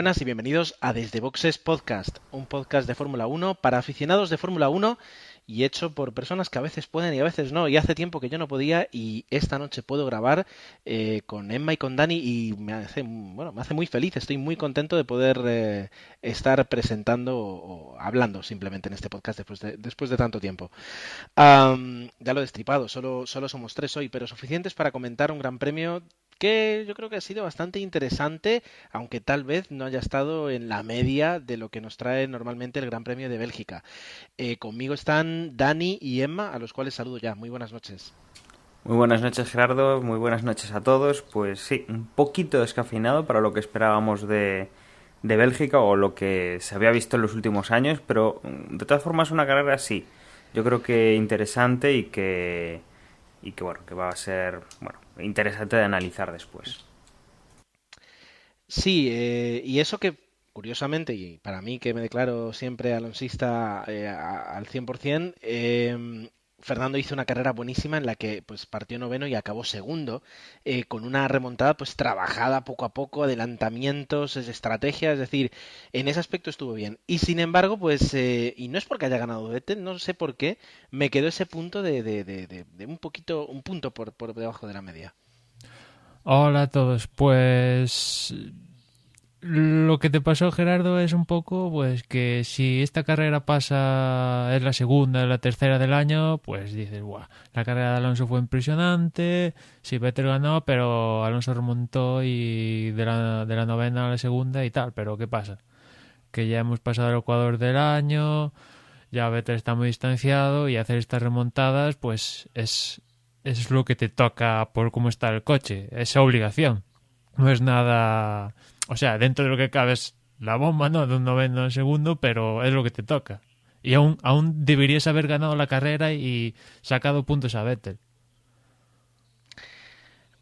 buenas y bienvenidos a Desde Boxes Podcast, un podcast de Fórmula 1 para aficionados de Fórmula 1 y hecho por personas que a veces pueden y a veces no. Y hace tiempo que yo no podía y esta noche puedo grabar con Emma y con Dani y me hace muy feliz. Estoy muy contento de poder estar presentando o hablando simplemente en este podcast después de tanto tiempo. Ya lo he destripado, solo somos tres hoy, pero suficientes para comentar un gran premio que yo creo que ha sido bastante interesante, aunque tal vez no haya estado en la media de lo que nos trae normalmente el Gran Premio de Bélgica. Conmigo están Dani y Emma, a los cuales saludo ya. Muy buenas noches. Muy buenas noches, Gerardo. Muy buenas noches a todos. Pues sí, un poquito descafeinado para lo que esperábamos de Bélgica o lo que se había visto en los últimos años, pero de todas formas una carrera sí. Yo creo que interesante y que bueno, que va a ser interesante de analizar después. Sí, y eso que, curiosamente, y para mí que me declaro siempre alonsista al 100%, Fernando hizo una carrera buenísima en la que pues partió noveno y acabó segundo, con una remontada pues trabajada poco a poco, adelantamientos, estrategia, es decir, en ese aspecto estuvo bien. Y sin embargo, pues, y no es porque haya ganado Vettel, no sé por qué, me quedó ese punto de un punto por debajo de la media. Hola a todos, pues lo que te pasó, Gerardo, es un poco pues que si esta carrera pasa, es la segunda, la tercera del año, pues dices, guau, la carrera de Alonso fue impresionante, sí, Vettel ganó, pero Alonso remontó y de la novena a la segunda y tal, pero ¿qué pasa? Que ya hemos pasado el Ecuador del año, ya Vettel está muy distanciado y hacer estas remontadas pues es lo que te toca por cómo está el coche, es obligación, no es nada, o sea, dentro de lo que cabe es la bomba, ¿no? De un noveno en segundo, pero es lo que te toca. Y aún deberías haber ganado la carrera y sacado puntos a Vettel.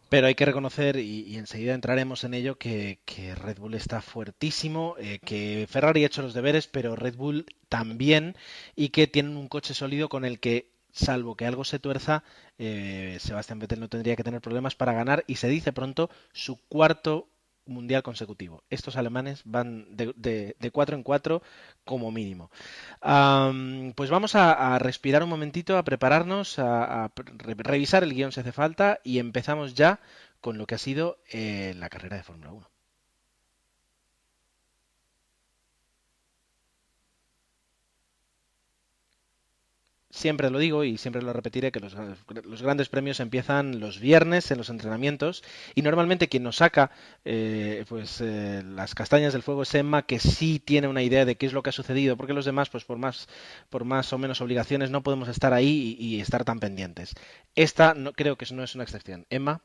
Pero hay que reconocer, y enseguida entraremos en ello, que Red Bull está fuertísimo, que Ferrari ha hecho los deberes, pero Red Bull también, y que tienen un coche sólido con el que, salvo que algo se tuerza, Sebastián Vettel no tendría que tener problemas para ganar, y se dice pronto su cuarto mundial consecutivo. Estos alemanes van de 4 en 4 como mínimo. Pues vamos a respirar un momentito, a prepararnos, a revisar el guión si hace falta y empezamos ya con lo que ha sido la carrera de Fórmula 1. Siempre lo digo y siempre lo repetiré que los grandes premios empiezan los viernes en los entrenamientos y normalmente quien nos saca las castañas del fuego es Emma, que sí tiene una idea de qué es lo que ha sucedido, porque los demás pues por más o menos obligaciones no podemos estar ahí y estar tan pendientes. Esta no, creo que no es una excepción. Emma.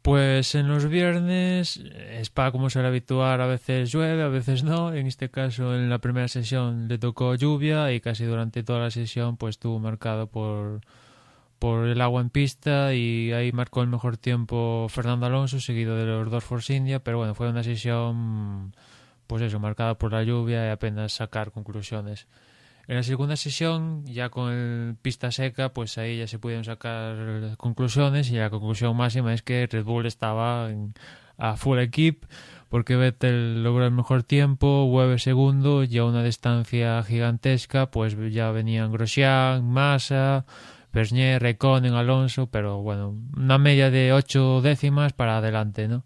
Pues en los viernes, Spa como suele habituar, a veces llueve, a veces no. En este caso, en la primera sesión le tocó lluvia y casi durante toda la sesión pues estuvo marcado por el agua en pista y ahí marcó el mejor tiempo Fernando Alonso, seguido de los dos Force India, pero bueno, fue una sesión pues eso, marcada por la lluvia y apenas sacar conclusiones. En la segunda sesión, ya con pista seca, pues ahí ya se pudieron sacar conclusiones y la conclusión máxima es que Red Bull estaba a full equip porque Vettel logró el mejor tiempo, Webber segundo y a una distancia gigantesca, pues ya venían Grosjean, Massa, Bernier, Raikkonen, Alonso, pero bueno, una media de 8 décimas para adelante, ¿no?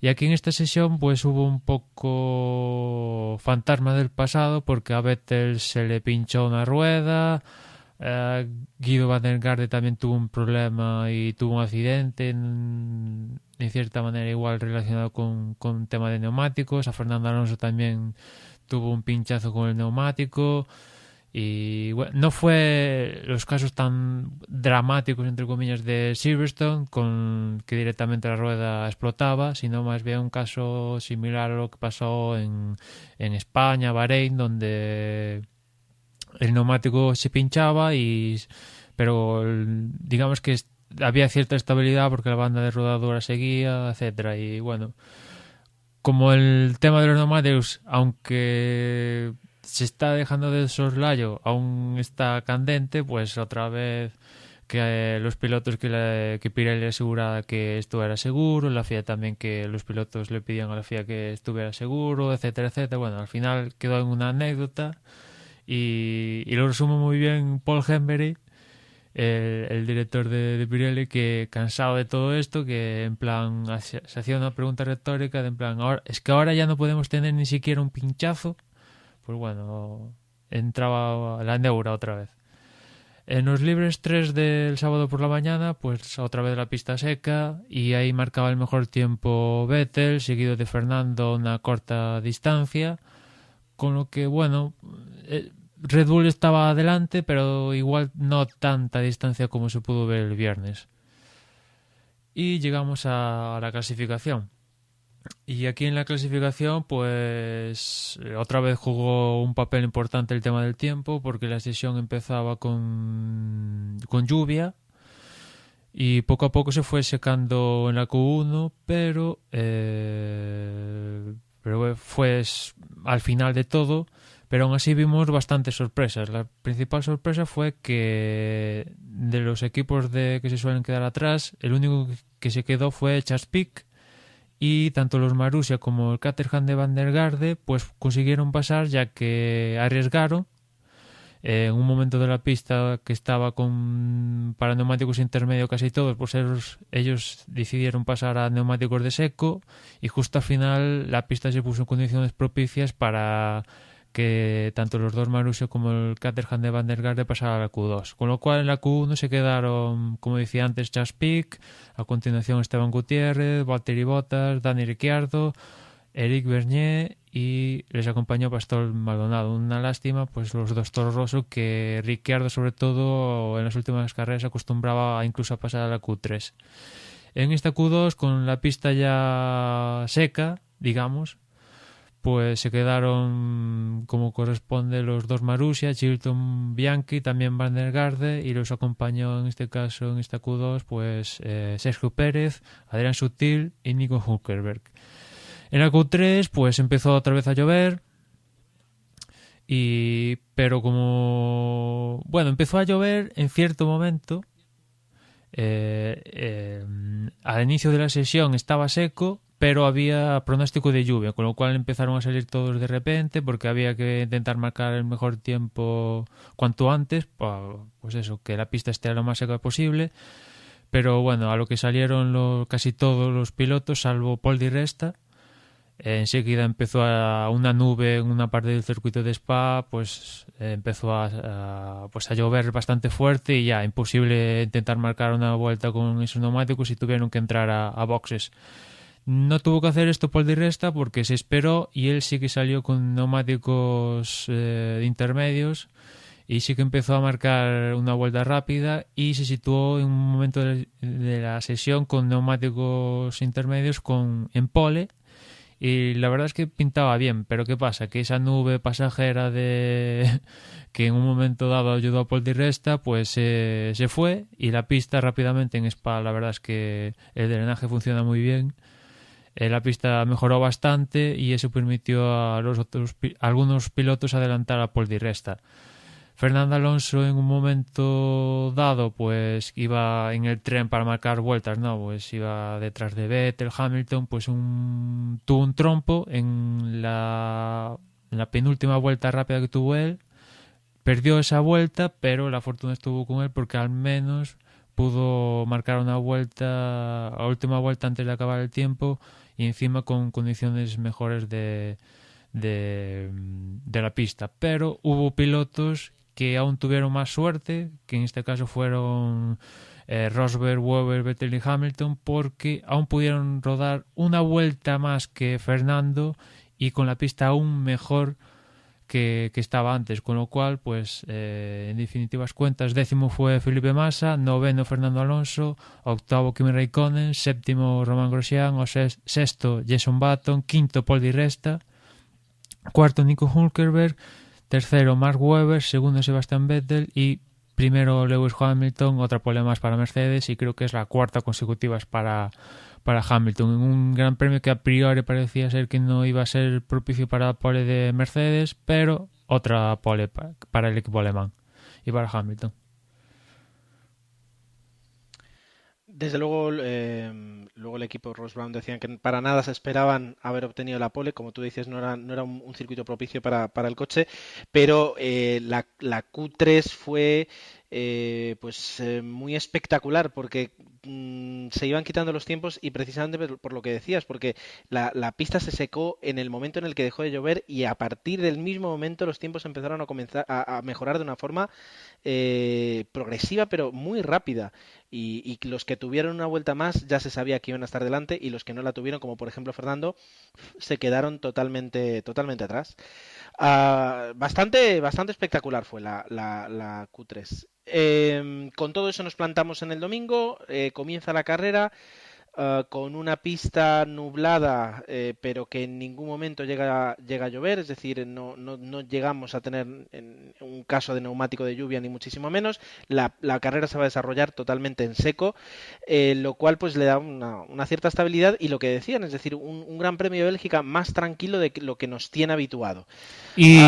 Y aquí en esta sesión pues hubo un poco fantasma del pasado porque a Vettel se le pinchó una rueda, Guido Van der Garde también tuvo un problema y tuvo un accidente en cierta manera igual relacionado con tema de neumáticos, a Fernando Alonso también tuvo un pinchazo con el neumático. Y bueno, no fue los casos tan dramáticos, entre comillas, de Silverstone, con que directamente la rueda explotaba, sino más bien un caso similar a lo que pasó en España, Bahrein, donde el neumático se pinchaba, pero digamos que había cierta estabilidad porque la banda de rodadura seguía, etcétera. Y bueno, como el tema de los neumáticos, aunque se está dejando de soslayo, aún está candente, pues otra vez que los pilotos que Pirelli aseguraba que estuviera seguro, la FIA también que los pilotos le pedían a la FIA que estuviera seguro, etcétera, etcétera. Bueno, al final quedó en una anécdota y lo resume muy bien Paul Hembery, el director de Pirelli, que cansado de todo esto, que en plan se hacía una pregunta retórica de en plan, es que ahora ya no podemos tener ni siquiera un pinchazo. Pues bueno, entraba la neura otra vez. En los libres 3 del sábado por la mañana, pues otra vez la pista seca, y ahí marcaba el mejor tiempo Vettel, seguido de Fernando a una corta distancia, con lo que, bueno, Red Bull estaba adelante, pero igual no tanta distancia como se pudo ver el viernes. Y llegamos a la clasificación. Y aquí en la clasificación, pues otra vez jugó un papel importante el tema del tiempo, porque la sesión empezaba con lluvia y poco a poco se fue secando en la Q1, pero fue al final de todo. Pero aún así vimos bastantes sorpresas. La principal sorpresa fue que de los equipos que se suelen quedar atrás, el único que se quedó fue Charles Pic. Y tanto los Marussia como el Caterham de Van der Garde pues consiguieron pasar, ya que arriesgaron en un momento de la pista que estaba para neumáticos intermedios casi todos, pues ellos decidieron pasar a neumáticos de seco, y justo al final la pista se puso en condiciones propicias para que tanto los dos Marussia como el Caterham de Van der Garde pasaran a la Q2, con lo cual en la Q1 se quedaron, como decía antes, Charles Pic, a continuación Esteban Gutiérrez, Valtteri Bottas, Dani Ricciardo, Eric Bernier, y les acompañó Pastor Maldonado. Una lástima, pues los dos Toro Rosso, que Ricciardo sobre todo en las últimas carreras acostumbraba incluso a pasar a la Q3. En esta Q2, con la pista ya seca, digamos, pues se quedaron como corresponde los dos Marussia, Chilton Bianchi, también Van der Garde, y los acompañó en este caso, en esta Q2, pues Sergio Pérez, Adrián Sutil y Nico Hülkenberg. En la Q3 pues empezó otra vez a llover, pero como... Bueno, empezó a llover en cierto momento. Al inicio de la sesión estaba seco, pero había pronóstico de lluvia, con lo cual empezaron a salir todos de repente, porque había que intentar marcar el mejor tiempo cuanto antes, pues eso, que la pista esté lo más seca posible. Pero bueno, a lo que salieron casi todos los pilotos, salvo Paul Di Resta. Enseguida empezó una nube en una parte del circuito de Spa, pues empezó a llover bastante fuerte, y ya imposible intentar marcar una vuelta con esos neumáticos, y tuvieron que entrar a boxes. No tuvo que hacer esto Paul Di Resta porque se esperó, y él sí que salió con neumáticos intermedios, y sí que empezó a marcar una vuelta rápida, y se situó en un momento de la sesión con neumáticos intermedios en pole, y la verdad es que pintaba bien. Pero ¿qué pasa? Que esa nube pasajera que en un momento dado ayudó a Paul Di Resta, pues se fue, y la pista rápidamente en Spa, la verdad es que el drenaje funciona muy bien. La pista mejoró bastante, y eso permitió a algunos pilotos adelantar a Paul Di Resta. Fernando Alonso en un momento dado pues iba en el tren para marcar vueltas, ¿no? Pues iba detrás de Vettel, Hamilton, pues tuvo un trompo en la penúltima vuelta rápida que tuvo él. Perdió esa vuelta, pero la fortuna estuvo con él, porque al menos pudo marcar una vuelta, la última vuelta antes de acabar el tiempo, y encima con condiciones mejores de la pista. Pero hubo pilotos que aún tuvieron más suerte, que en este caso fueron Rosberg, Webber, Vettel y Hamilton, porque aún pudieron rodar una vuelta más que Fernando, y con la pista aún mejor que estaba antes, con lo cual pues en definitivas cuentas, 10º fue Felipe Massa, 9º Fernando Alonso, 8º Kimi Räikkönen, 7º Romain Grosjean, 6º Jenson Button, 5º Paul Di Resta, 4º Nico Hülkenberg, 3º Mark Webber, 2º Sebastian Vettel y 1º Lewis Hamilton. Otra pole más para Mercedes, y creo que es la 4ª consecutiva para Hamilton, en un gran premio que a priori parecía ser que no iba a ser propicio para la pole de Mercedes, pero otra pole para el equipo alemán y para Hamilton. Desde luego, luego el equipo Ross Brown decían que para nada se esperaban haber obtenido la pole, como tú dices, no era un circuito propicio para el coche, pero la Q3 fue muy espectacular porque se iban quitando los tiempos y precisamente por lo que decías, porque la pista se secó en el momento en el que dejó de llover y a partir del mismo momento los tiempos empezaron a comenzar a mejorar de una forma progresiva pero muy rápida y los que tuvieron una vuelta más ya se sabía que iban a estar delante y los que no la tuvieron, como por ejemplo Fernando, se quedaron totalmente atrás. Bastante espectacular fue la Q3. Con todo eso nos plantamos en el domingo, comienza la carrera. Con una pista nublada, pero que en ningún momento llega a llover, es decir, no llegamos a tener un caso de neumático de lluvia ni muchísimo menos. La carrera se va a desarrollar totalmente en seco, lo cual pues le da una cierta estabilidad y lo que decían, es decir, un Gran Premio de Bélgica más tranquilo de lo que nos tiene habituado. Y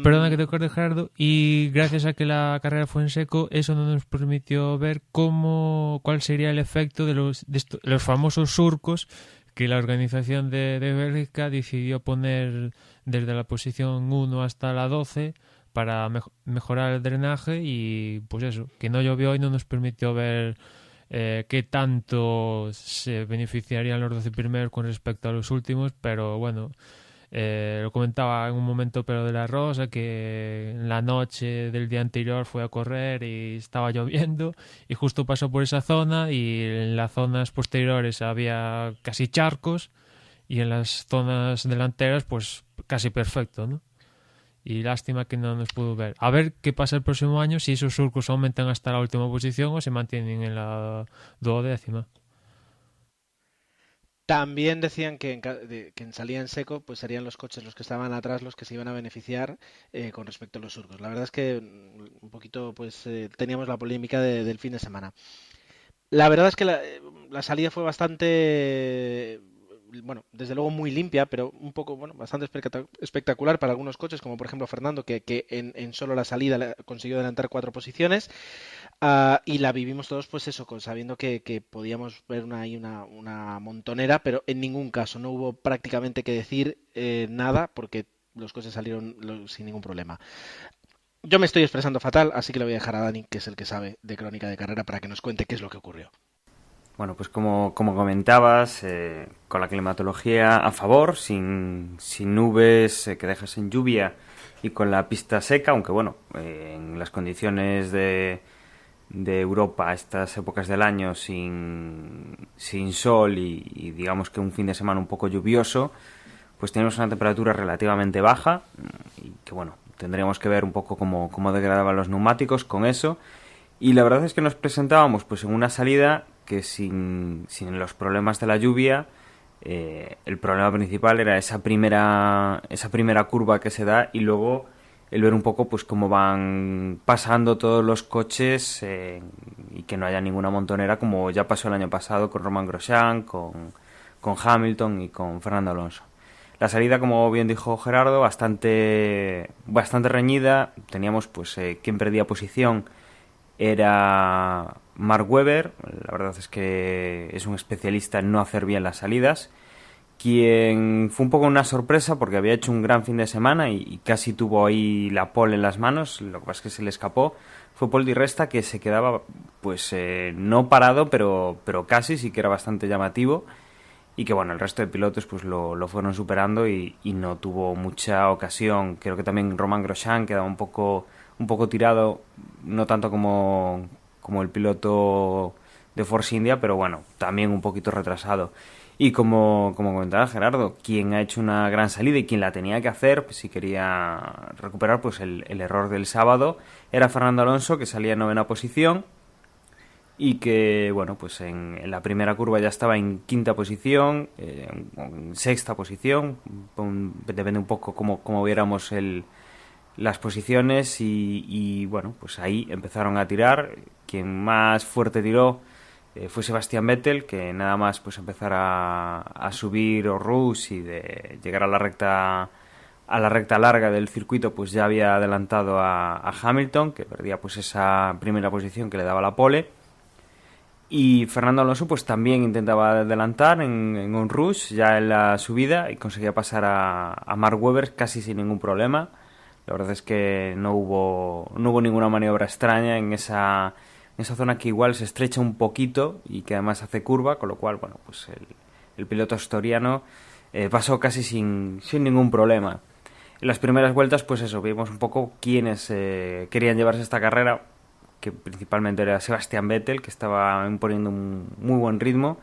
perdona que te corte, Gerardo, y gracias a que la carrera fue en seco, eso no nos permitió ver cuál sería el efecto de los famosos surcos que la organización de Bélgica decidió poner desde la posición 1 hasta la 12 para mejorar el drenaje y pues eso, que no llovió y no nos permitió ver qué tanto se beneficiarían los 12 primeros con respecto a los últimos, pero bueno... lo comentaba en un momento Pedro de la Rosa que en la noche del día anterior fue a correr y estaba lloviendo y justo pasó por esa zona y en las zonas posteriores había casi charcos y en las zonas delanteras pues casi perfecto, ¿no? Y lástima que no nos pudo ver. A ver qué pasa el próximo año, si esos surcos aumentan hasta la última posición o se mantienen en la 12ª. También decían que en salida en seco, pues serían los coches los que estaban atrás los que se iban a beneficiar con respecto a los surcos. La verdad es que un poquito, pues teníamos la polémica del fin de semana. La verdad es que la salida fue bastante, bueno, desde luego muy limpia, pero un poco, bueno, bastante espectacular para algunos coches, como por ejemplo Fernando, que en solo la salida consiguió adelantar 4 posiciones. Y la vivimos todos, pues eso, sabiendo que podíamos ver una montonera, pero en ningún caso no hubo prácticamente que decir nada, porque los coches salieron sin ningún problema. Yo me estoy expresando fatal, así que le voy a dejar a Dani, que es el que sabe de crónica de carrera, para que nos cuente qué es lo que ocurrió. Bueno, pues como comentabas, con la climatología a favor, sin nubes que dejasen lluvia y con la pista seca, aunque bueno, en las condiciones de Europa a estas épocas del año sin sol y digamos que un fin de semana un poco lluvioso, pues tenemos una temperatura relativamente baja y que bueno, tendríamos que ver un poco cómo degradaban los neumáticos con eso. Y la verdad es que nos presentábamos pues en una salida que sin los problemas de la lluvia, el problema principal era esa primera curva que se da y luego el ver un poco pues cómo van pasando todos los coches y que no haya ninguna montonera como ya pasó el año pasado con Romain Grosjean, con Hamilton y con Fernando Alonso. La salida, como bien dijo Gerardo, bastante reñida. Teníamos pues quien perdía posición era Mark Webber. La verdad es que es un especialista en no hacer bien las salidas. Quien fue un poco una sorpresa porque había hecho un gran fin de semana y casi tuvo ahí la pole en las manos, lo que pasa es que se le escapó, fue Paul Di Resta, que se quedaba pues no parado, pero casi, sí que era bastante llamativo y que bueno, el resto de pilotos pues lo fueron superando y no tuvo mucha ocasión. Creo que también Romain Grosjean quedaba un poco tirado, no tanto como el piloto de Force India, pero bueno, también un poquito retrasado. Y como comentaba Gerardo, quien ha hecho una gran salida y quien la tenía que hacer, pues si quería recuperar pues el error del sábado, era Fernando Alonso, que salía en 9ª posición y que, bueno, pues en la primera curva ya estaba en 5ª posición, en 6ª posición, depende un poco cómo viéramos las posiciones y bueno, pues ahí empezaron a tirar. Quien más fuerte tiró fue Sebastian Vettel, que nada más pues empezar a subir Rouge y de llegar a la recta larga del circuito, pues ya había adelantado a Hamilton, que perdía pues esa primera posición que le daba la pole. Y Fernando Alonso pues también intentaba adelantar en un rush ya en la subida y conseguía pasar a Mark Webber casi sin ningún problema. La verdad es que no hubo ninguna maniobra extraña en esa zona que igual se estrecha un poquito y que además hace curva, con lo cual bueno, pues el piloto asturiano pasó casi sin ningún problema. En las primeras vueltas pues eso, vimos un poco quiénes querían llevarse esta carrera, que principalmente era Sebastian Vettel, que estaba imponiendo un muy buen ritmo,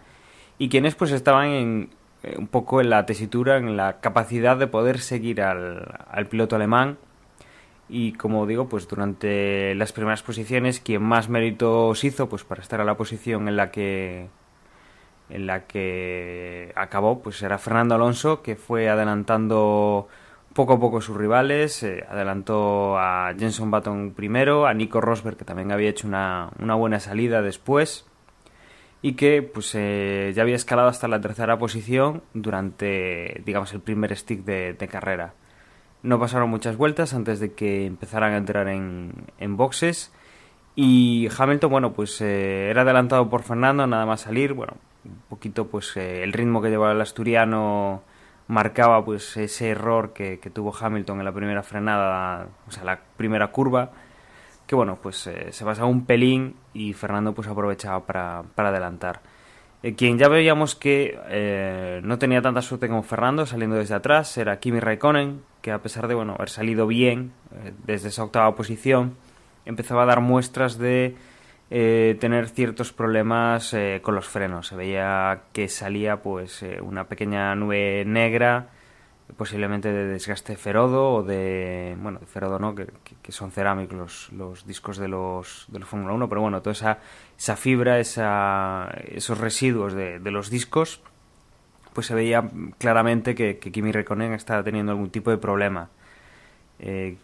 y quienes pues estaban un poco en la tesitura, en la capacidad de poder seguir al piloto alemán. Y como digo, pues durante las primeras posiciones, quien más méritos hizo pues para estar a la posición en la que acabó, pues era Fernando Alonso, que fue adelantando poco a poco sus rivales. Adelantó a Jenson Button primero, a Nico Rosberg, que también había hecho una buena salida después, y que pues ya había escalado hasta la tercera posición durante, digamos, el primer stick de carrera. No pasaron muchas vueltas antes de que empezaran a entrar en boxes, y Hamilton, bueno, pues era adelantado por Fernando nada más salir. Bueno, un poquito pues el ritmo que llevaba el asturiano marcaba pues ese error que tuvo Hamilton en la primera frenada, o sea, la primera curva, que bueno, pues se pasaba un pelín y Fernando pues aprovechaba para adelantar. Quien ya veíamos que no tenía tanta suerte como Fernando saliendo desde atrás era Kimi Raikkonen, que a pesar de bueno haber salido bien desde esa octava posición, empezaba a dar muestras de tener ciertos problemas con los frenos. Se veía que salía pues una pequeña nube negra, posiblemente de desgaste ferodo o de... bueno, de ferodo no, que son cerámicos los discos de los Fórmula 1, pero bueno, toda esa fibra, esos residuos de los discos, pues se veía claramente que Kimi Räikkönen estaba teniendo algún tipo de problema.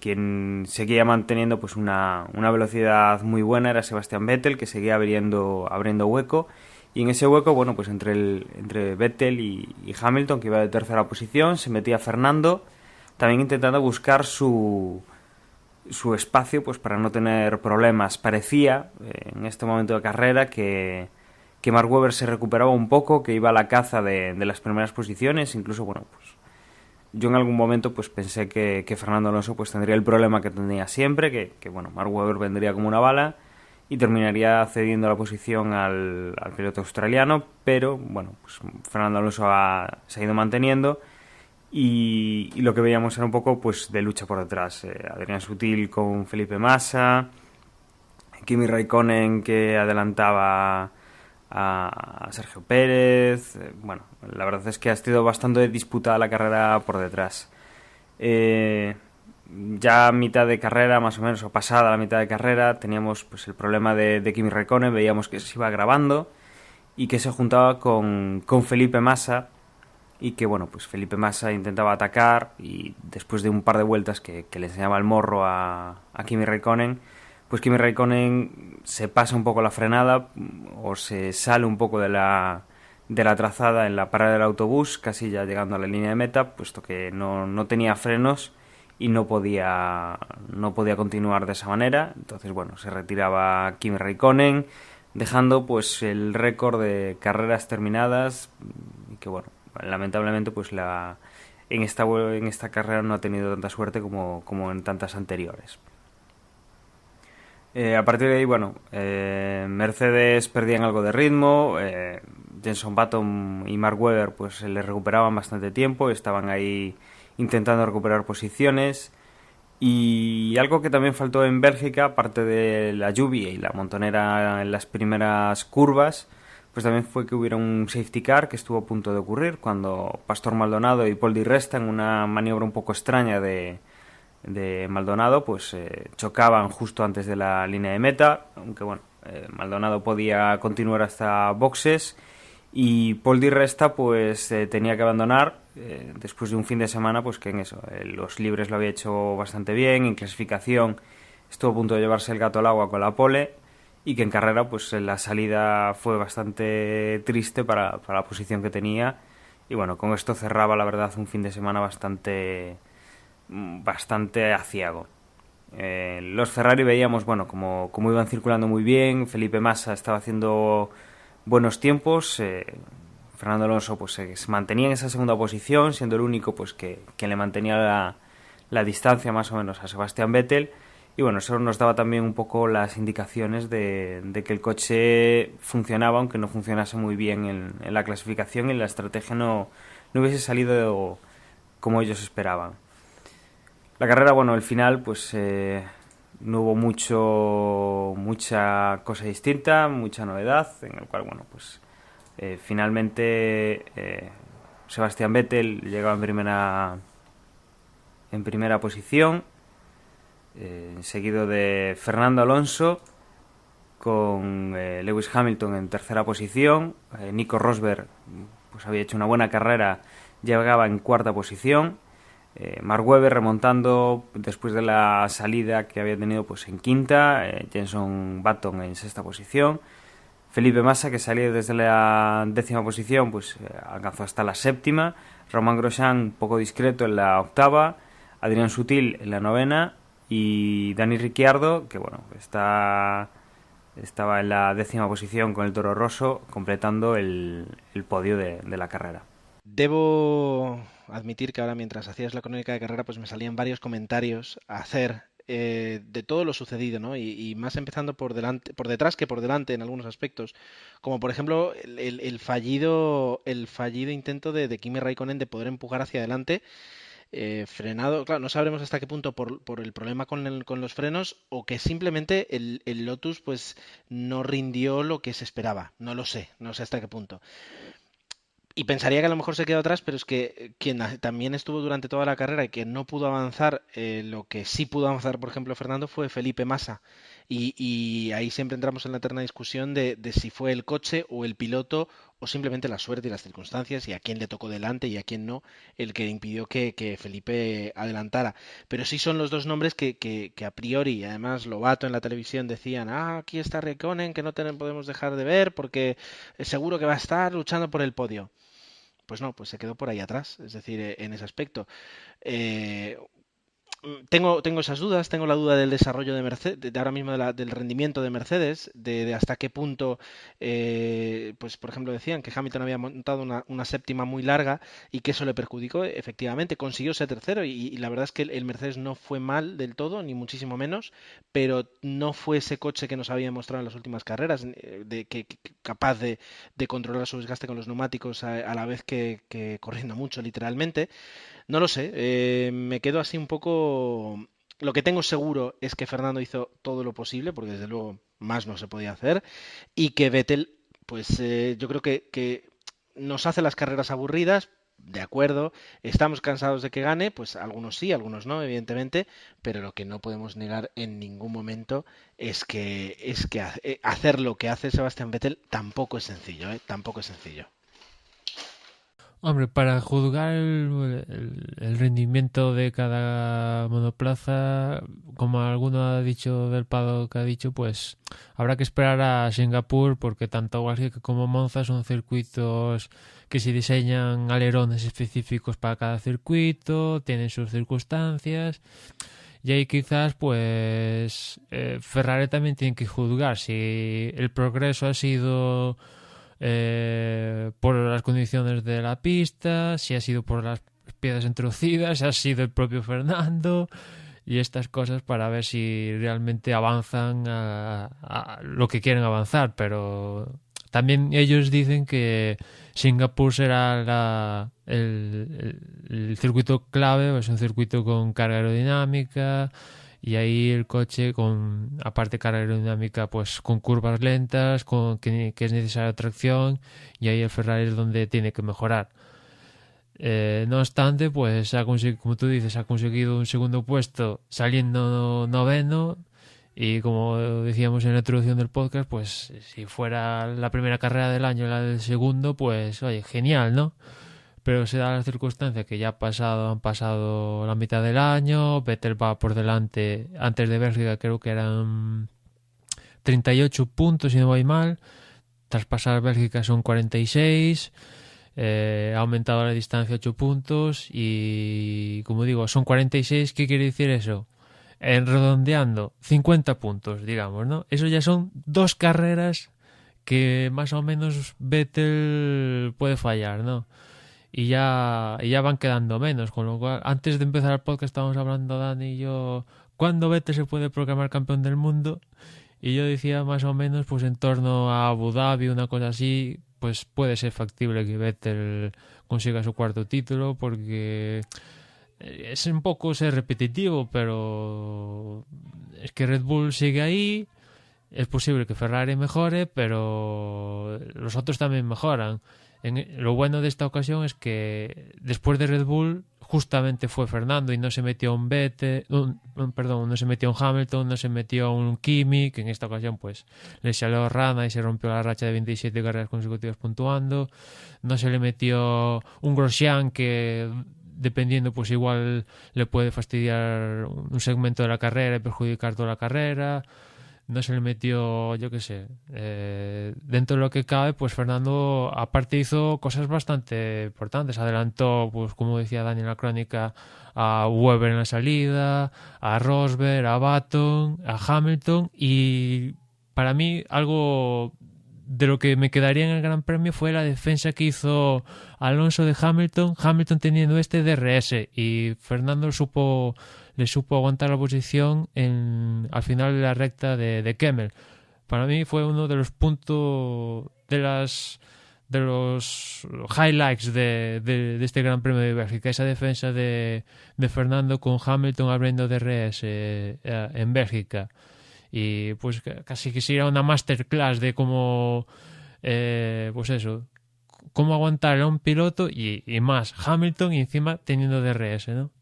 Quien seguía manteniendo pues una velocidad muy buena era Sebastian Vettel, que seguía abriendo hueco, y en ese hueco, bueno, pues entre Vettel y Hamilton, que iba de tercera posición, se metía Fernando, también intentando buscar su espacio pues para no tener problemas. Parecía en este momento de carrera que Mark Webber se recuperaba un poco, que iba a la caza de las primeras posiciones. Incluso, bueno, pues yo en algún momento pues pensé que Fernando Alonso pues tendría el problema que tenía siempre, que bueno, Mark Webber vendría como una bala y terminaría cediendo la posición al piloto australiano, pero bueno, pues Fernando Alonso se ha ido manteniendo, y lo que veíamos era un poco pues de lucha por detrás. Adrián Sutil con Felipe Massa, Kimi Raikkonen que adelantaba a Sergio Pérez. Bueno, la verdad es que ha sido bastante disputada la carrera por detrás. Ya a mitad de carrera, más o menos, o pasada la mitad de carrera, teníamos pues el problema de Kimi Räikkönen. Veíamos que se iba agravando y que se juntaba con Felipe Massa, y que bueno, pues Felipe Massa intentaba atacar, y después de un par de vueltas que le enseñaba el morro a Kimi Räikkönen, pues Kimi Räikkönen se pasa un poco la frenada o se sale un poco de la trazada en la parada del autobús, casi ya llegando a la línea de meta, puesto que no tenía frenos y no podía continuar de esa manera. Entonces bueno, se retiraba Kimi Räikkönen, dejando pues el récord de carreras terminadas, y que bueno, lamentablemente pues en esta carrera no ha tenido tanta suerte como en tantas anteriores. A partir de ahí, bueno, Mercedes perdían algo de ritmo. Jenson Button y Mark Webber pues le recuperaban bastante tiempo, estaban ahí intentando recuperar posiciones. Y algo que también faltó en Bélgica, aparte de la lluvia y la montonera en las primeras curvas, pues también fue que hubiera un safety car que estuvo a punto de ocurrir cuando Pastor Maldonado y Paul Di Resta, en una maniobra un poco extraña de Maldonado, pues chocaban justo antes de la línea de meta, aunque bueno, Maldonado podía continuar hasta boxes, y Paul Di Resta pues tenía que abandonar después de un fin de semana pues que en eso, los libres lo había hecho bastante bien, en clasificación estuvo a punto de llevarse el gato al agua con la pole, y que en carrera pues la salida fue bastante triste para la posición que tenía, y bueno, con esto cerraba la verdad un fin de semana bastante aciago. Los Ferrari veíamos, bueno, como iban circulando muy bien. Felipe Massa estaba haciendo buenos tiempos. Fernando Alonso pues se mantenía en esa segunda posición, siendo el único pues que le mantenía la distancia más o menos a Sebastian Vettel. Y bueno, eso nos daba también un poco las indicaciones de que el coche funcionaba, aunque no funcionase muy bien en la clasificación, y la estrategia no hubiese salido como ellos esperaban. La carrera, bueno, al final pues no hubo mucha cosa distinta, mucha novedad, en el cual, bueno, pues finalmente Sebastian Vettel llegaba en primera posición, seguido de Fernando Alonso, con Lewis Hamilton en tercera posición. Nico Rosberg pues había hecho una buena carrera, llegaba en cuarta posición. Mark Webber remontando después de la salida que había tenido pues en quinta. Jenson Button en sexta posición. Felipe Massa, que salía desde la décima posición, pues alcanzó hasta la séptima. Romain Grosjean un poco discreto en la octava. Adrián Sutil en la novena. Y Dani Ricciardo, que bueno, estaba en la décima posición con el Toro Rosso, completando el podio de la carrera. Debo admitir que ahora, mientras hacías la crónica de carrera, pues me salían varios comentarios a hacer de todo lo sucedido, ¿no? Y más empezando por detrás que por delante en algunos aspectos, como por ejemplo el fallido intento de Kimi Raikkonen de poder empujar hacia adelante, frenado. Claro, no sabremos hasta qué punto por el problema con los frenos, o que simplemente el Lotus pues no rindió lo que se esperaba. No lo sé, no sé hasta qué punto. Y pensaría que a lo mejor se quedó atrás, pero es que quien también estuvo durante toda la carrera y que no pudo avanzar, lo que sí pudo avanzar, por ejemplo, Fernando, fue Felipe Massa. Y ahí siempre entramos en la eterna discusión de si fue el coche o el piloto, o simplemente la suerte y las circunstancias, y a quién le tocó delante y a quién no, el que impidió que Felipe adelantara. Pero sí son los dos nombres que a priori, además Lobato en la televisión decían: aquí está Raikkonen, que no podemos dejar de ver porque seguro que va a estar luchando por el podio. Pues no, pues se quedó por ahí atrás, es decir, en ese aspecto. Eh, tengo esas dudas, tengo la duda del desarrollo de Mercedes, de ahora mismo del rendimiento de Mercedes, de hasta qué punto, pues por ejemplo decían que Hamilton había montado una séptima muy larga y que eso le perjudicó. Efectivamente, consiguió ser tercero y la verdad es que el Mercedes no fue mal del todo, ni muchísimo menos, pero no fue ese coche que nos había mostrado en las últimas carreras, capaz de controlar su desgaste con los neumáticos a la vez que corriendo mucho, literalmente. No lo sé, me quedo así un poco. Lo que tengo seguro es que Fernando hizo todo lo posible, porque desde luego más no se podía hacer, y que Vettel, pues yo creo que nos hace las carreras aburridas, de acuerdo, estamos cansados de que gane, pues algunos sí, algunos no, evidentemente, pero lo que no podemos negar en ningún momento es que hacer lo que hace Sebastian Vettel tampoco es sencillo, tampoco es sencillo. Hombre, para juzgar el rendimiento de cada monoplaza, como alguno ha dicho del paddock que ha dicho, pues habrá que esperar a Singapur, porque tanto Bélgica como Monza son circuitos que se diseñan alerones específicos para cada circuito, tienen sus circunstancias, y ahí quizás pues Ferrari también tiene que juzgar si el progreso ha sido por las condiciones de la pista, si ha sido por las piezas introducidas, si ha sido el propio Fernando y estas cosas, para ver si realmente avanzan a lo que quieren avanzar. Pero también ellos dicen que Singapur será el circuito clave, es un circuito con carga aerodinámica, y ahí el coche, con aparte carga aerodinámica, pues con curvas lentas, que es necesaria tracción, y ahí el Ferrari es donde tiene que mejorar. No obstante, pues como tú dices, ha conseguido un segundo puesto saliendo noveno, y como decíamos en la introducción del podcast, pues si fuera la primera carrera del año la del segundo, pues oye, genial, ¿no? Pero se da la circunstancia que ya han pasado la mitad del año, Vettel va por delante, antes de Bélgica creo que eran 38 puntos si no voy mal, tras pasar Bélgica son 46, ha aumentado la distancia 8 puntos y, como digo, son 46, ¿qué quiere decir eso? Redondeando, 50 puntos, digamos, ¿no? Eso ya son 2 carreras que más o menos Vettel puede fallar, ¿no? Y ya van quedando menos, con lo cual, antes de empezar el podcast estábamos hablando Dani y yo, ¿cuándo Vettel se puede proclamar campeón del mundo? Y yo decía más o menos, pues en torno a Abu Dhabi, una cosa así, pues puede ser factible que Vettel consiga su cuarto título, porque es un poco ser repetitivo, pero es que Red Bull sigue ahí, es posible que Ferrari mejore, pero los otros también mejoran. Lo bueno de esta ocasión es que después de Red Bull justamente fue Fernando y no se metió un Vettel, no se metió un Hamilton, no se metió un Kimi, que en esta ocasión pues le salió rana y se rompió la racha de 27 carreras consecutivas puntuando. No se le metió un Grosjean que dependiendo pues igual le puede fastidiar un segmento de la carrera y perjudicar toda la carrera. No se le metió, yo qué sé, dentro de lo que cabe, pues Fernando aparte hizo cosas bastante importantes, adelantó, pues como decía Dani en la crónica, a Webber en la salida, a Rosberg, a Button, a Hamilton, y para mí algo de lo que me quedaría en el Gran Premio fue la defensa que hizo Alonso de Hamilton teniendo este DRS, y Fernando le supo aguantar la posición al final de la recta de Kemmel. Para mí fue uno de los puntos de los highlights de este Gran Premio de Bélgica, esa defensa de Fernando con Hamilton abriendo DRS en Bélgica. Y pues casi quisiera una masterclass de cómo pues eso, cómo aguantar a un piloto y más Hamilton y encima teniendo DRS, ¿no?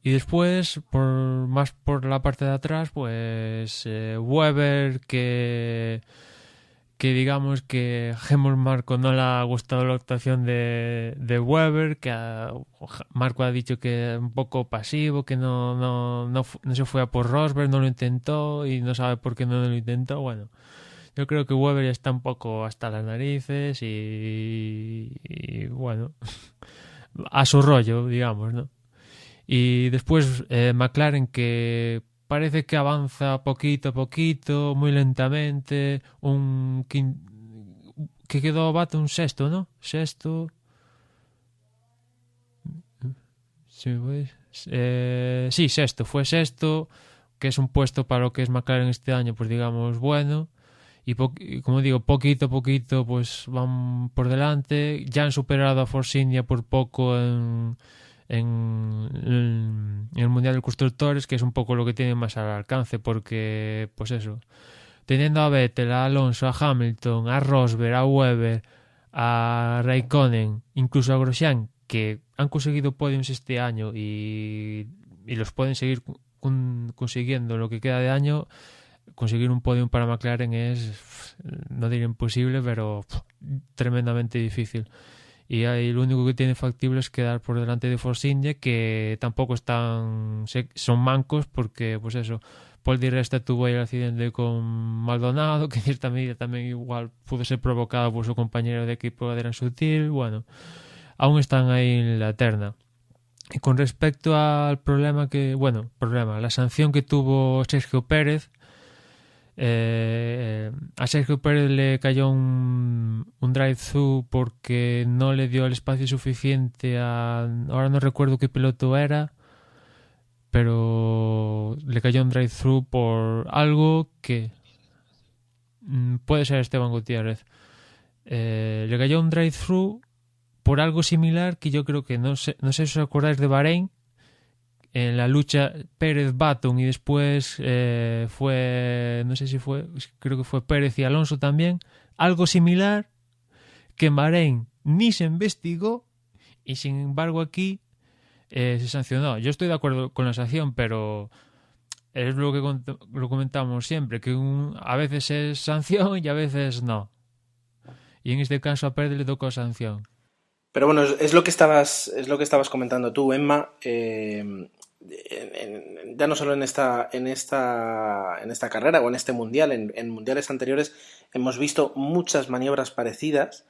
Y después, más por la parte de atrás, pues Webber, que digamos que a Helmut Marko no le ha gustado la actuación de Webber, que Marko ha dicho que es un poco pasivo, que no se fue a por Rosberg, no lo intentó y no sabe por qué no lo intentó. Bueno, yo creo que Webber ya está un poco hasta las narices y bueno, a su rollo, digamos, ¿no? Y después McLaren, que parece que avanza poquito a poquito, muy lentamente, que quedó Bata un sexto, ¿no? Sexto. Sí, sexto, fue sexto, que es un puesto para lo que es McLaren este año, pues digamos, bueno. Y como digo, poquito a poquito, pues van por delante. Ya han superado a Force India por poco en el Mundial de Constructores, que es un poco lo que tienen más al alcance, porque pues eso, teniendo a Vettel, a Alonso, a Hamilton, a Rosberg, a Webber, a Raikkonen, incluso a Grosjean, que han conseguido podiums este año y los pueden seguir consiguiendo lo que queda de año. Conseguir un podium para McLaren es, no diré imposible, pero tremendamente difícil. Y ahí lo único que tiene factible es quedar por delante de Force India, que tampoco son mancos, porque pues eso, Paul Di Resta tuvo ahí el accidente con Maldonado, que en cierta medida también igual pudo ser provocado por su compañero de equipo Adrian Sutil. Bueno, aún están ahí en la terna. Y con respecto al la sanción que tuvo Sergio Pérez, a Sergio Pérez le cayó un drive-thru porque no le dio el espacio suficiente ahora no recuerdo qué piloto era, pero le cayó un drive-thru por algo que puede ser Esteban Gutiérrez. Le cayó un drive-thru por algo similar que yo creo que no sé si os acordáis de Bahrein, en la lucha Pérez-Button, y después creo que fue Pérez y Alonso también, algo similar, que en Bahrein ni se investigó y sin embargo aquí se sancionó. Yo estoy de acuerdo con la sanción, pero es lo que lo comentamos siempre, que a veces es sanción y a veces no, y en este caso a Pérez le tocó sanción. Pero bueno, es lo que estabas comentando tú, Emma. Ya no solo en esta carrera o en este mundial, en mundiales anteriores hemos visto muchas maniobras parecidas,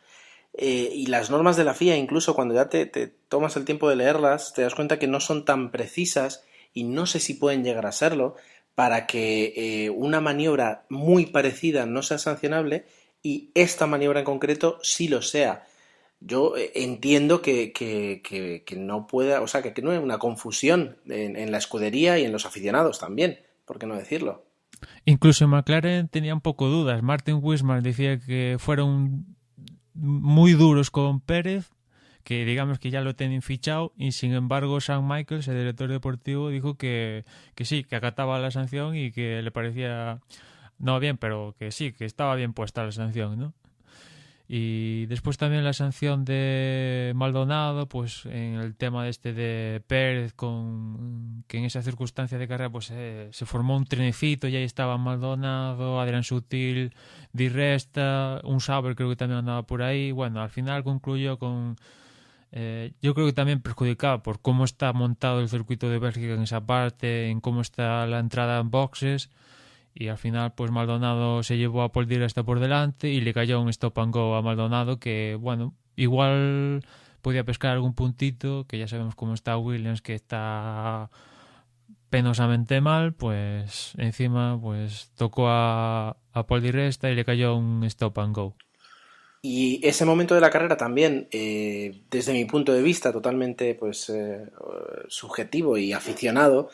y las normas de la FIA, incluso cuando ya te tomas el tiempo de leerlas, te das cuenta que no son tan precisas y no sé si pueden llegar a serlo, para que una maniobra muy parecida no sea sancionable y esta maniobra en concreto sí lo sea? Yo entiendo que no pueda, o sea, que no hay una confusión en la escudería y en los aficionados también, ¿por qué no decirlo? Incluso en McLaren tenía un poco dudas. Martin Wismar decía que fueron muy duros con Pérez, que digamos que ya lo tienen fichado, y sin embargo Shawn Michaels, el director deportivo, dijo que sí, que acataba la sanción y que le parecía no bien, pero que sí, que estaba bien puesta la sanción, ¿no? Y después también la sanción de Maldonado, pues en el tema este de Pérez, que en esa circunstancia de carrera pues se formó un trenecito y ahí estaba Maldonado, Adrián Sutil, Di Resta, un Sauber creo que también andaba por ahí. Bueno, al final concluyó con... yo creo que también perjudicado por cómo está montado el circuito de Bélgica en esa parte, en cómo está la entrada en boxes. Y al final, pues Maldonado se llevó a Paul Di Resta por delante y le cayó un stop and go a Maldonado que, bueno, igual podía pescar algún puntito, que ya sabemos cómo está Williams, que está penosamente mal, pues encima pues tocó a Paul Di Resta y le cayó un stop and go. Y ese momento de la carrera también, desde mi punto de vista totalmente pues subjetivo y aficionado,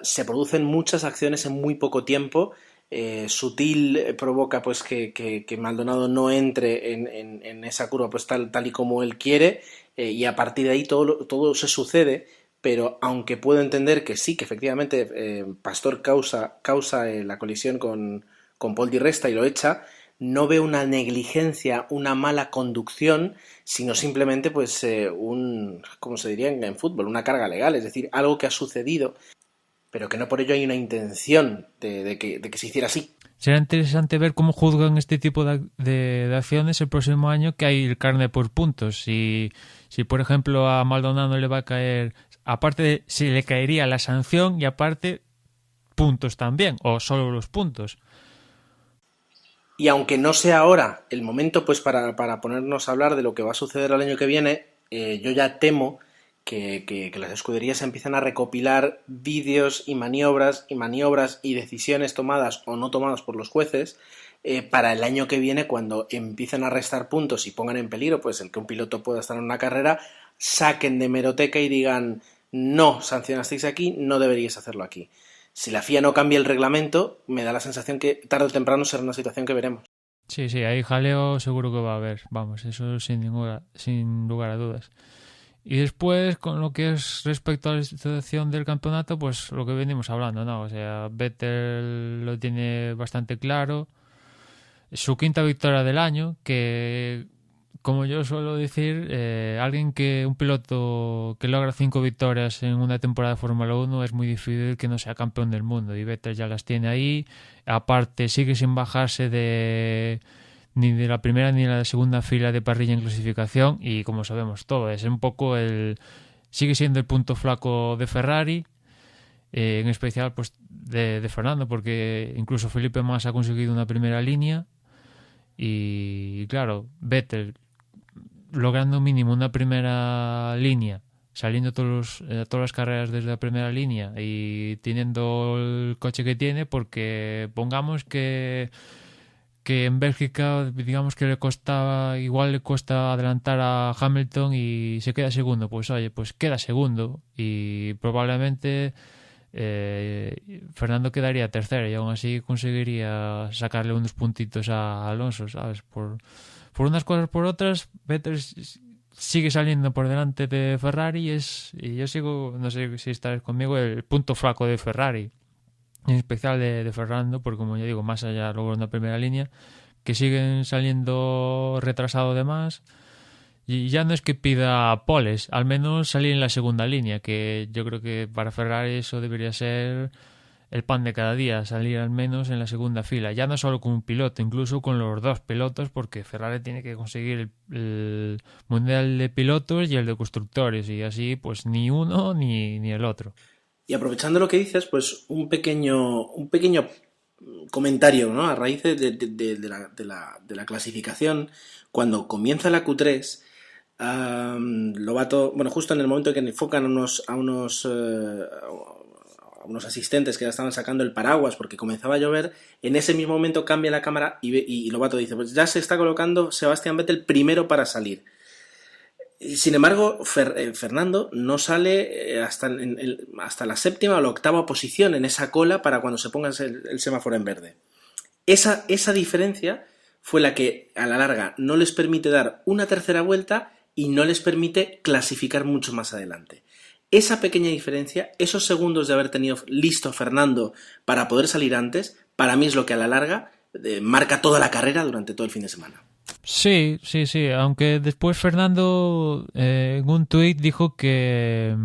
se producen muchas acciones en muy poco tiempo. Sutil provoca pues que Maldonado no entre en esa curva pues tal y como él quiere, y a partir de ahí todo se sucede, pero aunque puedo entender que sí, que efectivamente Pastor causa la colisión con Paul Di Resta y lo echa, no veo una negligencia, una mala conducción, sino simplemente pues como se diría en fútbol, una carga legal, es decir, algo que ha sucedido, pero que no por ello hay una intención de que se hiciera así. Será interesante ver cómo juzgan este tipo de acciones el próximo año, que hay el carne por puntos. Si por ejemplo a Maldonado le va a caer, aparte si le caería la sanción y aparte puntos también, o solo los puntos. Y aunque no sea ahora el momento pues para ponernos a hablar de lo que va a suceder el año que viene, yo ya temo que las escuderías empiezan a recopilar vídeos y maniobras y decisiones tomadas o no tomadas por los jueces para el año que viene, cuando empiecen a restar puntos y pongan en peligro pues el que un piloto pueda estar en una carrera, saquen de hemeroteca y digan: no sancionasteis aquí, no deberíais hacerlo aquí. Si la FIA no cambia el reglamento, me da la sensación que tarde o temprano será una situación que veremos. Sí, ahí jaleo seguro que va a haber, vamos, eso sin lugar a dudas. Y después, con lo que es respecto a la situación del campeonato, pues lo que venimos hablando, ¿no? O sea, Vettel lo tiene bastante claro. Su quinta victoria del año, que, como yo suelo decir, un piloto que logra 5 victorias en una temporada de Fórmula 1 es muy difícil que no sea campeón del mundo. Y Vettel ya las tiene ahí. Aparte, sigue sin bajarse ni de la primera ni de la segunda fila de parrilla en clasificación, y como sabemos todo, es un poco sigue siendo el punto flaco de Ferrari, en especial pues de Fernando, porque incluso Felipe Massa ha conseguido una primera línea y claro, Vettel logrando mínimo una primera línea, saliendo todas las carreras desde la primera línea y teniendo el coche que tiene, porque pongamos que en Bélgica, digamos que le cuesta adelantar a Hamilton y se queda segundo. Pues oye, pues queda segundo y probablemente Fernando quedaría tercero y aún así conseguiría sacarle unos puntitos a Alonso, ¿sabes? Por unas cosas, por otras, Vettel sigue saliendo por delante de Ferrari y yo sigo, no sé si estarás conmigo, el punto flaco de Ferrari. En especial de Fernando, porque como ya digo, más allá logró una primera línea, que siguen saliendo retrasado de más, y ya no es que pida poles, al menos salir en la segunda línea, que yo creo que para Ferrari eso debería ser el pan de cada día, salir al menos en la segunda fila, ya no solo con un piloto, incluso con los dos pilotos, porque Ferrari tiene que conseguir el mundial de pilotos y el de constructores, y así pues ni uno ni el otro. Y aprovechando lo que dices, pues un pequeño comentario, ¿no? A raíz de la clasificación, cuando comienza la Q3, Lobato, bueno, justo en el momento en que enfocan a unos asistentes que ya estaban sacando el paraguas porque comenzaba a llover, en ese mismo momento cambia la cámara y Lobato dice, pues ya se está colocando Sebastian Vettel primero para salir. Sin embargo, Fernando no sale hasta la séptima o la octava posición en esa cola para cuando se ponga el semáforo en verde. Esa diferencia fue la que a la larga no les permite dar una tercera vuelta y no les permite clasificar mucho más adelante. Esa pequeña diferencia, esos segundos de haber tenido listo a Fernando para poder salir antes, para mí es lo que a la larga marca toda la carrera durante todo el fin de semana. Sí, aunque después Fernando en un tuit dijo que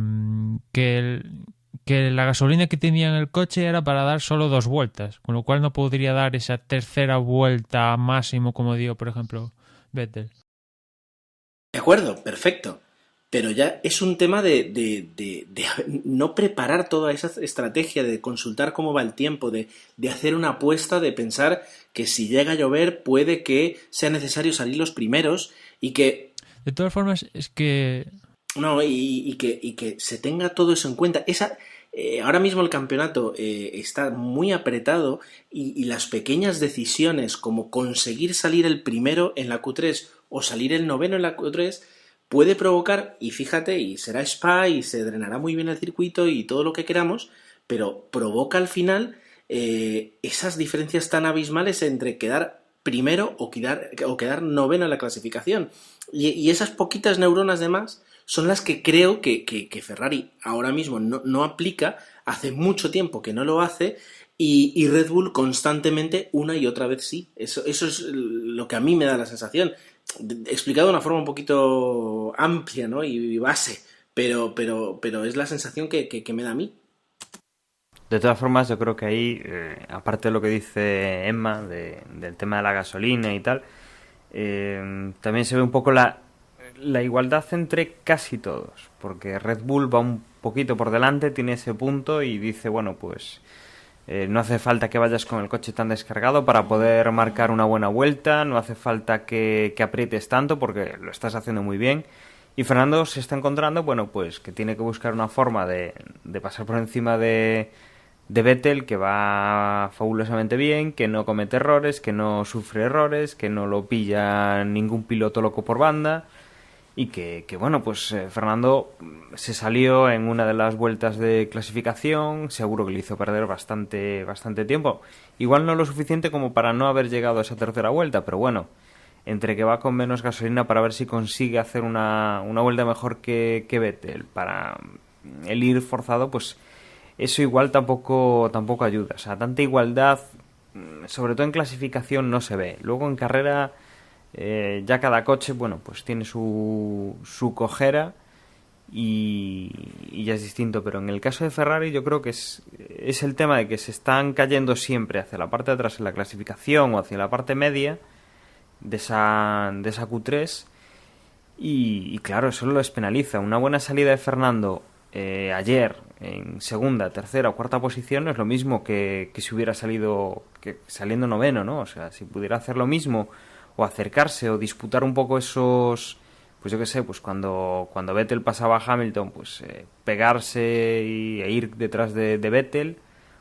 la gasolina que tenía en el coche era para dar solo 2 vueltas, con lo cual no podría dar esa tercera vuelta máximo como dio, por ejemplo, Vettel. De acuerdo, perfecto. Pero ya es un tema de no preparar toda esa estrategia, de consultar cómo va el tiempo, de hacer una apuesta, de pensar que si llega a llover puede que sea necesario salir los primeros y que... De todas formas, es que... No, y que se tenga todo eso en cuenta. Ahora mismo el campeonato está muy apretado y las pequeñas decisiones como conseguir salir el primero en la Q3 o salir el noveno en la Q3 puede provocar, y fíjate, y será Spa y se drenará muy bien el circuito y todo lo que queramos, pero provoca al final esas diferencias tan abismales entre quedar primero o quedar noveno en la clasificación. Y esas poquitas neuronas de más son las que creo que Ferrari ahora mismo no aplica, hace mucho tiempo que no lo hace, y Red Bull constantemente una y otra vez sí. Eso es lo que a mí me da la sensación. Explicado de una forma un poquito amplia, ¿no? y base, pero es la sensación que me da a mí. De todas formas, yo creo que ahí, aparte de lo que dice Emma del tema de la gasolina y tal, también se ve un poco la igualdad entre casi todos, porque Red Bull va un poquito por delante, tiene ese punto y dice, bueno, pues no hace falta que vayas con el coche tan descargado para poder marcar una buena vuelta, no hace falta que aprietes tanto porque lo estás haciendo muy bien. Y Fernando se está encontrando, bueno, pues que tiene que buscar una forma de pasar por encima de Vettel, que va fabulosamente bien, que no comete errores, que no sufre errores, que no lo pilla ningún piloto loco por banda. Y que bueno, pues Fernando se salió en una de las vueltas de clasificación, seguro que le hizo perder bastante tiempo. Igual no lo suficiente como para no haber llegado a esa tercera vuelta, pero bueno, entre que va con menos gasolina para ver si consigue hacer una vuelta mejor que Vettel, para el ir forzado, pues eso igual tampoco ayuda. O sea, tanta igualdad, sobre todo en clasificación, no se ve. Luego en carrera... ya cada coche, bueno, pues tiene su cojera y ya es distinto, pero en el caso de Ferrari yo creo que es el tema de que se están cayendo siempre hacia la parte de atrás en la clasificación o hacia la parte media de esa Q3 y claro, eso les penaliza. Una buena salida de Fernando ayer en segunda, tercera o cuarta posición no es lo mismo que si hubiera salido saliendo noveno, ¿no? O sea, si pudiera hacer lo mismo o acercarse o disputar un poco esos, pues yo qué sé, pues cuando Vettel pasaba a Hamilton, pues pegarse e ir detrás de Vettel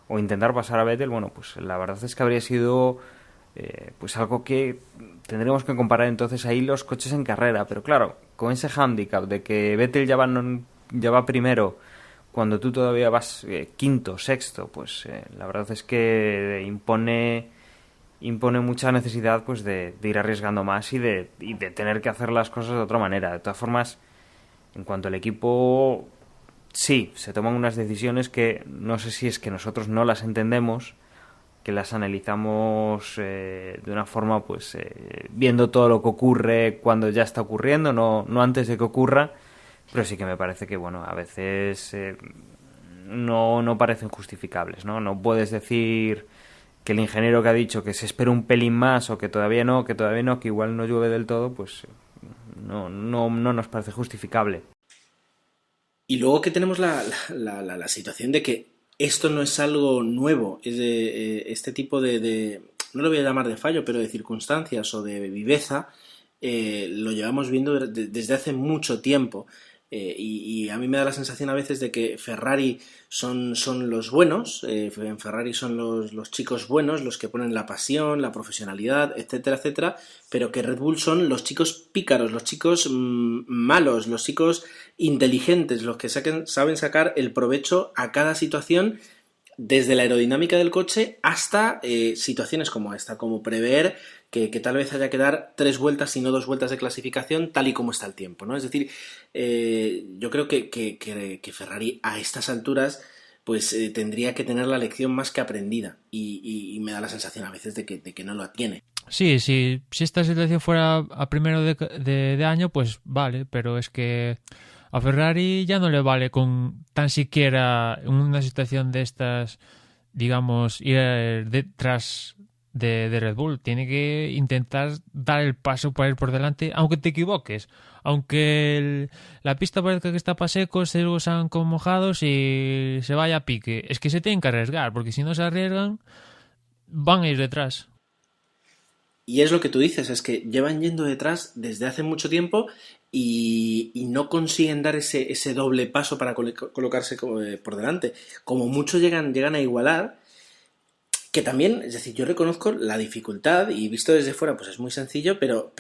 o intentar pasar a Vettel, bueno, pues la verdad es que habría sido pues algo que tendríamos que comparar entonces ahí los coches en carrera, pero claro, con ese hándicap de que Vettel ya va primero cuando tú todavía vas quinto, sexto, pues la verdad es que impone mucha necesidad pues de ir arriesgando más y de tener que hacer las cosas de otra manera. De todas formas, en cuanto al equipo, sí, se toman unas decisiones que no sé si es que nosotros no las entendemos, que las analizamos de una forma pues viendo todo lo que ocurre cuando ya está ocurriendo, no antes de que ocurra, pero sí que me parece que bueno, a veces no parecen justificables, ¿no? No puedes decir que el ingeniero que ha dicho que se espera un pelín más o que todavía no, que igual no llueve del todo, pues no nos parece justificable. Y luego que tenemos la situación de que esto no es algo nuevo, es de este tipo de, no lo voy a llamar de fallo, pero de circunstancias o de viveza, lo llevamos viendo desde hace mucho tiempo. Y a mí me da la sensación a veces de que Ferrari son los buenos, en Ferrari son los chicos buenos, los que ponen la pasión, la profesionalidad, etcétera, etcétera, pero que Red Bull son los chicos pícaros, los chicos malos, los chicos inteligentes, los que saben sacar el provecho a cada situación, desde la aerodinámica del coche hasta situaciones como esta, como prever que tal vez haya que dar 3 vueltas y no 2 vueltas de clasificación tal y como está el tiempo, ¿no? Es decir, yo creo que Ferrari a estas alturas pues tendría que tener la lección más que aprendida y me da la sensación a veces de que no la tiene. Sí, si esta situación fuera a primero de año, pues vale, pero es que a Ferrari ya no le vale con tan siquiera en una situación de estas, digamos, ir detrás de Red Bull. Tiene que intentar dar el paso para ir por delante, aunque te equivoques. Aunque la pista parezca que está para seco, se usan con mojados y se vaya a pique. Es que se tienen que arriesgar, porque si no se arriesgan, van a ir detrás. Y es lo que tú dices, es que llevan yendo detrás desde hace mucho tiempo y no consiguen dar ese doble paso para colocarse por delante. Como mucho llegan a igualar, que también, es decir, yo reconozco la dificultad y visto desde fuera pues es muy sencillo, pero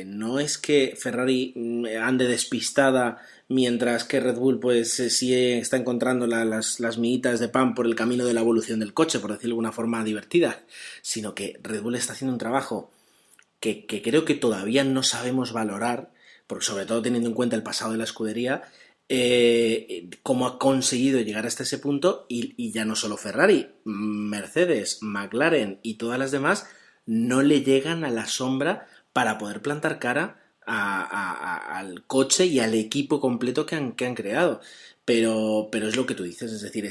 no es que Ferrari ande despistada mientras que Red Bull pues sí está encontrando las miguitas de pan por el camino de la evolución del coche, por decirlo de alguna forma divertida, sino que Red Bull está haciendo un trabajo que creo que todavía no sabemos valorar, porque sobre todo teniendo en cuenta el pasado de la escudería, cómo ha conseguido llegar hasta ese punto y ya no solo Ferrari, Mercedes, McLaren y todas las demás no le llegan a la sombra para poder plantar cara al coche y al equipo completo que han creado. Pero es lo que tú dices, es decir,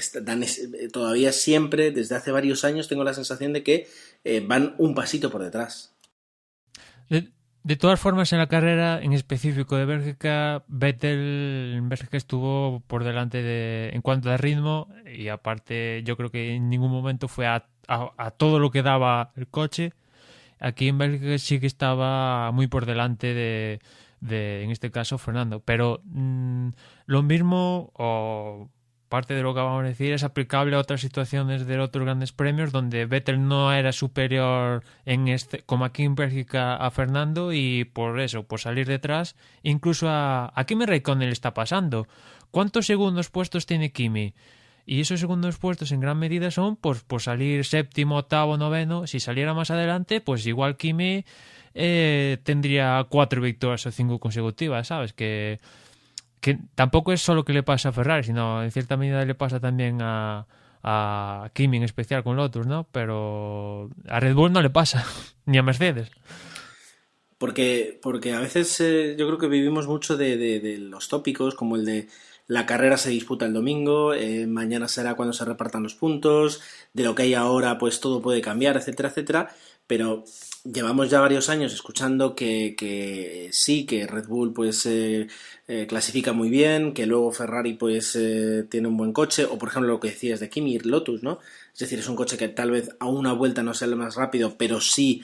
todavía siempre, desde hace varios años, tengo la sensación de que van un pasito por detrás. De todas formas, en la carrera en específico de Bélgica, Vettel en Bélgica estuvo por delante en cuanto a ritmo y aparte yo creo que en ningún momento fue a todo lo que daba el coche. Aquí en Bélgica sí que estaba muy por delante de en este caso, Fernando. Pero lo mismo, o parte de lo que vamos a decir, es aplicable a otras situaciones de otros grandes premios donde Vettel no era superior como aquí en Bélgica a Fernando y por eso, por salir detrás, incluso a Kimi Räikkönen le está pasando. ¿Cuántos segundos puestos tiene Kimi? Y esos segundos puestos en gran medida son por salir séptimo, octavo, noveno. Si saliera más adelante, pues igual Kimi tendría 4 victorias o 5 consecutivas, ¿sabes? Que tampoco es solo que le pasa a Ferrari, sino en cierta medida le pasa también a Kimi en especial con Lotus, ¿no? Pero a Red Bull no le pasa, ni a Mercedes. Porque a veces yo creo que vivimos mucho de los tópicos, como el de la carrera se disputa el domingo, mañana será cuando se repartan los puntos, de lo que hay ahora pues todo puede cambiar, etcétera, etcétera, pero llevamos ya varios años escuchando que sí, que Red Bull pues clasifica muy bien, que luego Ferrari pues tiene un buen coche, o por ejemplo lo que decías de Kimi, Lotus, ¿no? Es decir, es un coche que tal vez a una vuelta no sea el más rápido, pero sí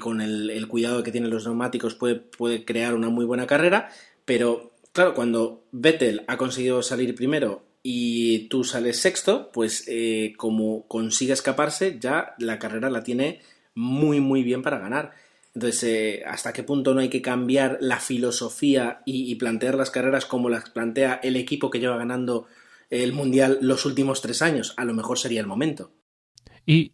con el cuidado que tienen los neumáticos puede crear una muy buena carrera, pero claro, cuando Vettel ha conseguido salir primero y tú sales sexto, pues como consigue escaparse, ya la carrera la tiene muy muy bien para ganar. Entonces, ¿hasta qué punto no hay que cambiar la filosofía y plantear las carreras como las plantea el equipo que lleva ganando el Mundial los últimos 3 años? A lo mejor sería el momento. Y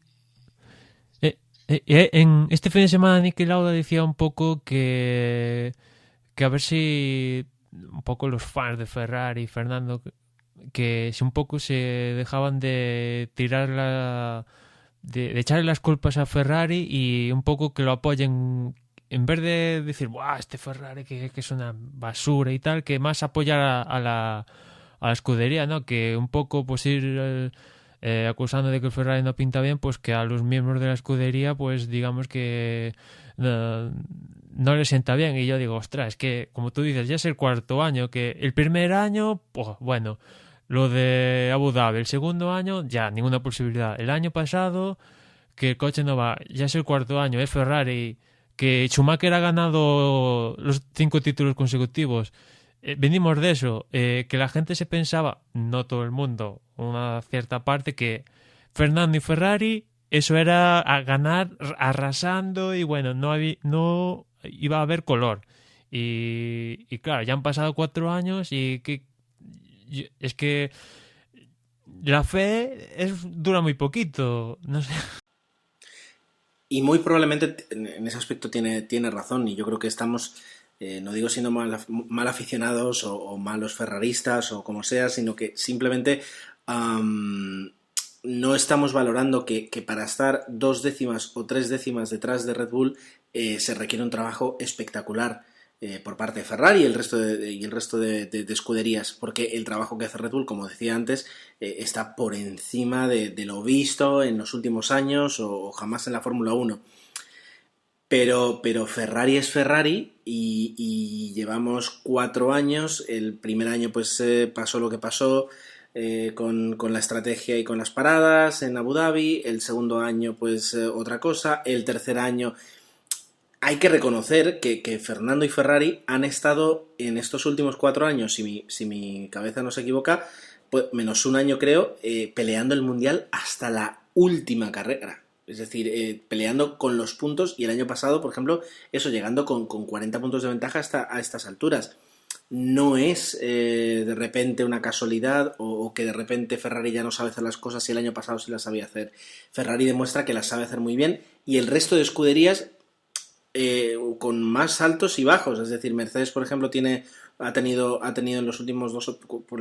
en este fin de semana Niki Lauda decía un poco que a ver si un poco los fans de Ferrari y Fernando que si un poco se dejaban de tirar de echarle las culpas a Ferrari y un poco que lo apoyen en vez de decir ¡buah! Este Ferrari que es una basura y tal, que más apoyar a la escudería, ¿no? Que un poco pues ir acusando de que el Ferrari no pinta bien, pues que a los miembros de la escudería pues digamos que no les sienta bien. Y yo digo, ostras, es que como tú dices, ya es el 4º año, que el primer año, pues bueno, lo de Abu Dhabi, el segundo año ya ninguna posibilidad, el año pasado que el coche no va, ya es el 4º año, es Ferrari, que Schumacher ha ganado los 5 títulos consecutivos venimos de eso, que la gente se pensaba, no todo el mundo, una cierta parte, que Fernando y Ferrari, eso era a ganar arrasando y bueno, no iba a haber color. Y claro, ya han pasado 4 años es que la fe dura muy poquito, no sé. Y muy probablemente en ese aspecto tiene razón, y yo creo que estamos, no digo siendo mal aficionados o malos ferraristas o como sea, sino que simplemente no estamos valorando que para estar 2 décimas o 3 décimas detrás de Red Bull se requiere un trabajo espectacular por parte de Ferrari y el resto de escuderías, porque el trabajo que hace Red Bull, como decía antes, está por encima de lo visto en los últimos años o jamás en la Fórmula 1. Pero Ferrari es Ferrari y llevamos 4 años. El primer año pues pasó lo que pasó con la estrategia y con las paradas en Abu Dhabi. El segundo año pues otra cosa. El tercer año hay que reconocer que Fernando y Ferrari han estado en estos últimos 4 años, si mi cabeza no se equivoca, pues menos un año creo, peleando el Mundial hasta la última carrera. Es decir, peleando con los puntos, y el año pasado, por ejemplo, eso, llegando con 40 puntos de ventaja hasta a estas alturas. No es de repente una casualidad o que de repente Ferrari ya no sabe hacer las cosas y el año pasado sí las sabía hacer. Ferrari demuestra que las sabe hacer muy bien, y el resto de escuderías con más altos y bajos. Es decir, Mercedes, por ejemplo, ha tenido en los últimos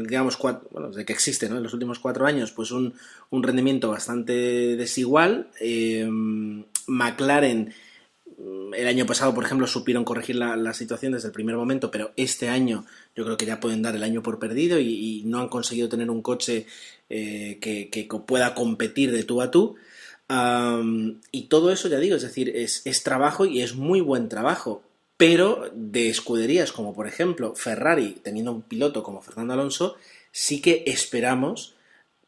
digamos 4, bueno, desde que existe, ¿no? En los últimos 4 años, pues un rendimiento bastante desigual. McLaren, el año pasado, por ejemplo, supieron corregir la situación desde el primer momento, pero este año yo creo que ya pueden dar el año por perdido y no han conseguido tener un coche que pueda competir de tú a tú. Y todo eso, ya digo, es decir, es trabajo, y es muy buen trabajo, pero de escuderías como por ejemplo Ferrari, teniendo un piloto como Fernando Alonso, sí que esperamos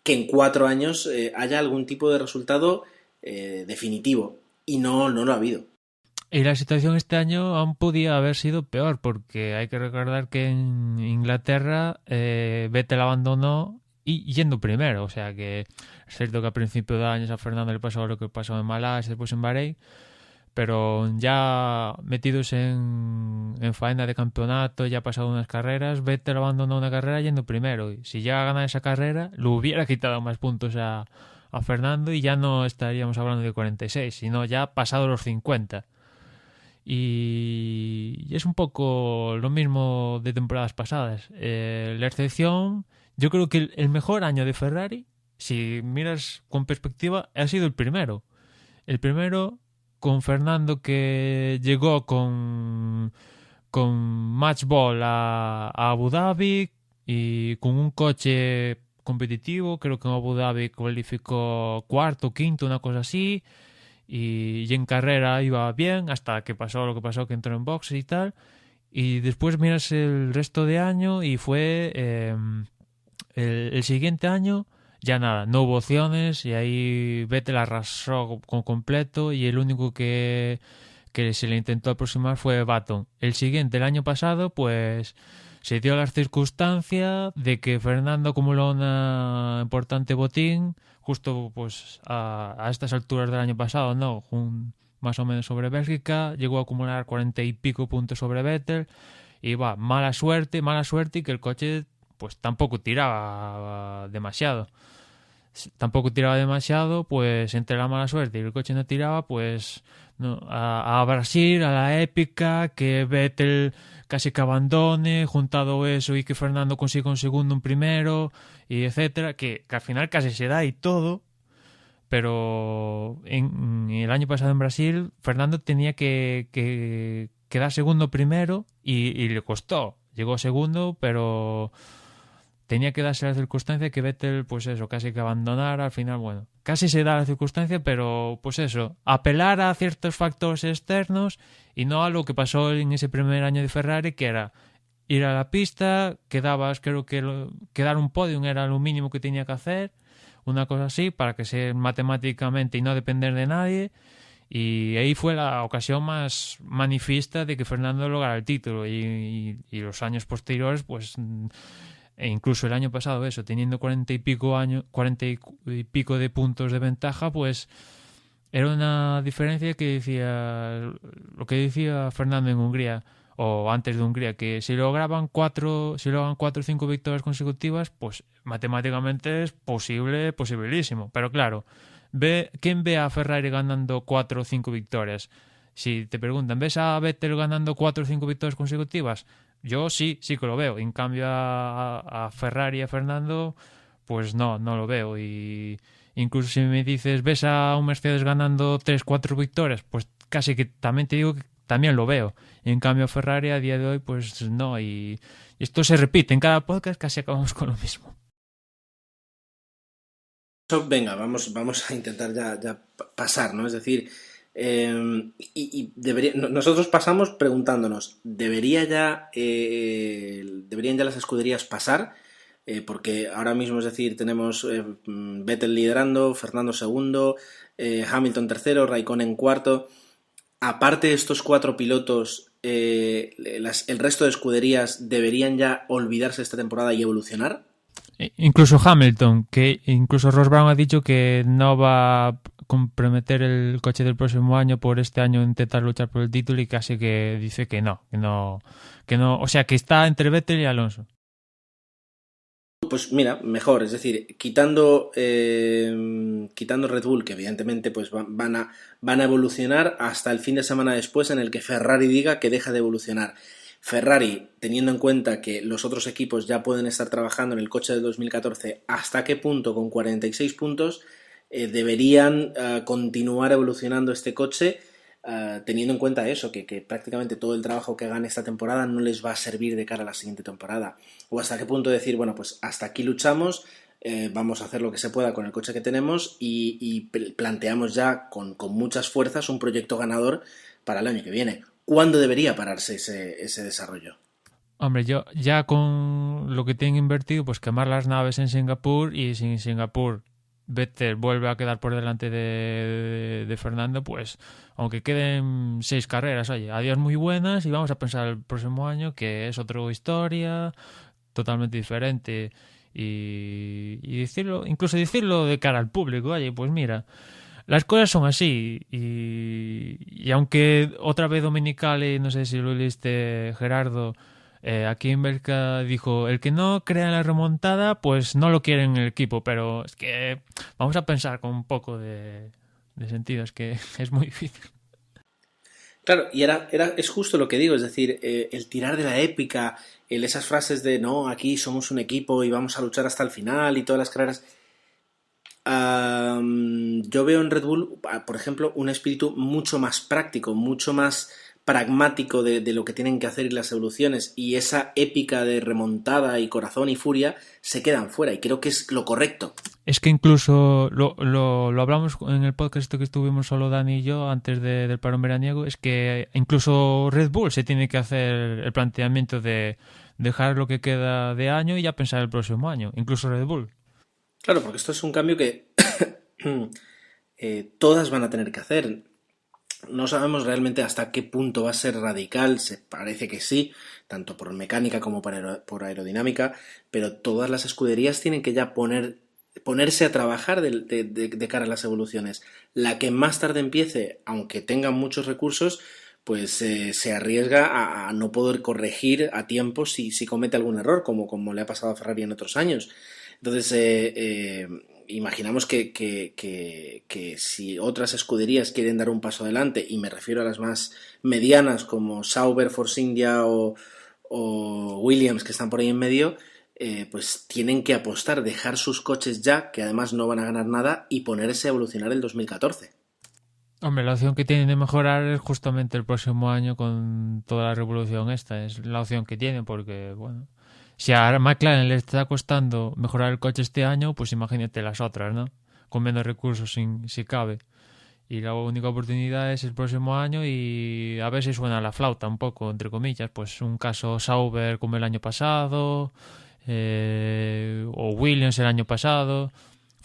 que en 4 años haya algún tipo de resultado definitivo, y no lo ha habido. Y la situación este año aún podía haber sido peor, porque hay que recordar que en Inglaterra Vettel abandonó y yendo primero. O sea que es cierto que a principio de años a Fernando le pasó lo que pasó en Malasia, después en Bahrein, pero ya metidos en faena de campeonato, ya ha pasado unas carreras, Vettel abandonó una carrera yendo primero. Y si llega a ganar esa carrera, le hubiera quitado más puntos a Fernando y ya no estaríamos hablando de 46, sino ya pasado los 50. Y es un poco lo mismo de temporadas pasadas. La excepción, yo creo que el mejor año de Ferrari, si miras con perspectiva, ha sido el primero. El primero con Fernando, que llegó con Matchball a Abu Dhabi y con un coche competitivo. Creo que en Abu Dhabi cualificó cuarto, quinto, una cosa así. Y en carrera iba bien hasta que pasó lo que pasó, que entró en boxes y tal. Y después miras el resto de año y fue el siguiente año ya nada, no hubo opciones, y ahí Vettel arrasó con completo, y el único que se le intentó aproximar fue Button. El siguiente, el año pasado, pues se dio la circunstancia de que Fernando acumuló una importante botín justo pues a estas alturas del año pasado, ¿no? Más o menos sobre Bélgica, llegó a acumular 40 y pico puntos sobre Vettel, y va, mala suerte, y que el coche pues tampoco tiraba demasiado. Pues entre la mala suerte y el coche no tiraba, pues no, a Brasil, a la épica, que Vettel casi que abandone, juntado eso y que Fernando consiga un segundo, un primero, y etcétera, que al final casi se da y todo. Pero en el año pasado en Brasil, Fernando tenía que quedar segundo primero, y le costó. Llegó segundo, pero tenía que darse la circunstancia que Vettel, pues eso, casi que abandonara. Al final, bueno, casi se da la circunstancia, pero pues eso, apelar a ciertos factores externos y no a lo que pasó en ese primer año de Ferrari, que era ir a la pista, creo que quedar un podium era lo mínimo que tenía que hacer, una cosa así, para que sea matemáticamente y no depender de nadie. Y ahí fue la ocasión más manifiesta de que Fernando lograra el título y los años posteriores, pues, e incluso el año pasado, eso, teniendo 40 y pico de puntos de ventaja, pues era una diferencia que decía lo que decía Fernando en Hungría o antes de Hungría, que si lograban 4 o 5 victorias consecutivas, pues matemáticamente es posibilísimo. Pero claro, ¿quién ve a Ferrari ganando 4 o 5 victorias? Si te preguntan, ¿ves a Vettel ganando 4 o 5 victorias consecutivas? Yo sí que lo veo. En cambio a Ferrari y a Fernando, pues no lo veo. Y incluso si me dices, ¿ves a un Mercedes ganando 3 4 victorias? Pues casi que también te digo que también lo veo. En cambio Ferrari a día de hoy, pues no. Y esto se repite en cada podcast, casi acabamos con lo mismo. Venga, vamos a intentar ya pasar, ¿no? Es decir, nosotros pasamos preguntándonos, ¿deberían ya las escuderías pasar? Porque ahora mismo, es decir, tenemos Vettel liderando, Fernando segundo, Hamilton tercero, Raikkonen cuarto. Aparte de estos 4 pilotos, el resto de escuderías deberían ya olvidarse esta temporada y evolucionar. Incluso Hamilton, que incluso Ross Brown ha dicho que no va a comprometer el coche del próximo año por este año intentar luchar por el título y casi que dice que no, o sea que está entre Vettel y Alonso. Pues mira, mejor, es decir, quitando Red Bull, que evidentemente pues van a evolucionar hasta el fin de semana después en el que Ferrari diga que deja de evolucionar. Ferrari, teniendo en cuenta que los otros equipos ya pueden estar trabajando en el coche del 2014, ¿hasta qué punto con 46 puntos deberían continuar evolucionando este coche? Teniendo en cuenta eso, que prácticamente todo el trabajo que hagan esta temporada no les va a servir de cara a la siguiente temporada. O hasta qué punto decir, bueno, pues hasta aquí luchamos, vamos a hacer lo que se pueda con el coche que tenemos y planteamos ya con muchas fuerzas un proyecto ganador para el año que viene. ¿Cuándo debería pararse ese desarrollo? Hombre, yo ya con lo que tienen invertido, pues quemar las naves en Singapur, y si en Singapur Vettel vuelve a quedar por delante de Fernando, pues aunque queden 6 carreras, oye, adiós muy buenas y vamos a pensar el próximo año que es otra historia totalmente diferente y decirlo, incluso decirlo de cara al público, oye, pues mira, las cosas son así y aunque otra vez Dominicali, no sé si lo leíste, Gerardo, aquí en Belka dijo, el que no crea en la remontada, pues no lo quiere en el equipo, pero es que vamos a pensar con un poco de sentido, es que es muy difícil. Claro, y es justo lo que digo, es decir, el tirar de la épica, esas frases de no, aquí somos un equipo y vamos a luchar hasta el final y todas las carreras. Yo veo en Red Bull, por ejemplo, un espíritu mucho más práctico, mucho más pragmático de lo que tienen que hacer y las evoluciones, y esa épica de remontada y corazón y furia se quedan fuera, y creo que es lo correcto. Es que incluso lo hablamos en el podcast que estuvimos solo Dani y yo antes del parón veraniego, es que incluso Red Bull se tiene que hacer el planteamiento de dejar lo que queda de año y ya pensar el próximo año, incluso Red Bull. Claro, porque esto es un cambio que todas van a tener que hacer. No sabemos realmente hasta qué punto va a ser radical, se parece que sí, tanto por mecánica como por aerodinámica, pero todas las escuderías tienen que ya ponerse a trabajar de cara a las evoluciones. La que más tarde empiece, aunque tenga muchos recursos, pues se arriesga a no poder corregir a tiempo si comete algún error, como le ha pasado a Ferrari en otros años. Entonces, imaginamos que si otras escuderías quieren dar un paso adelante, y me refiero a las más medianas como Sauber, Force India o Williams, que están por ahí en medio, pues tienen que apostar, dejar sus coches ya, que además no van a ganar nada, y ponerse a evolucionar el 2014. Hombre, la opción que tienen de mejorar es justamente el próximo año con toda la revolución esta. Es la opción que tienen porque, bueno, si a McLaren le está costando mejorar el coche este año, pues imagínate las otras, ¿no? Con menos recursos si cabe. Y la única oportunidad es el próximo año y a ver si suena la flauta un poco, entre comillas. Pues un caso Sauber como el año pasado, o Williams el año pasado.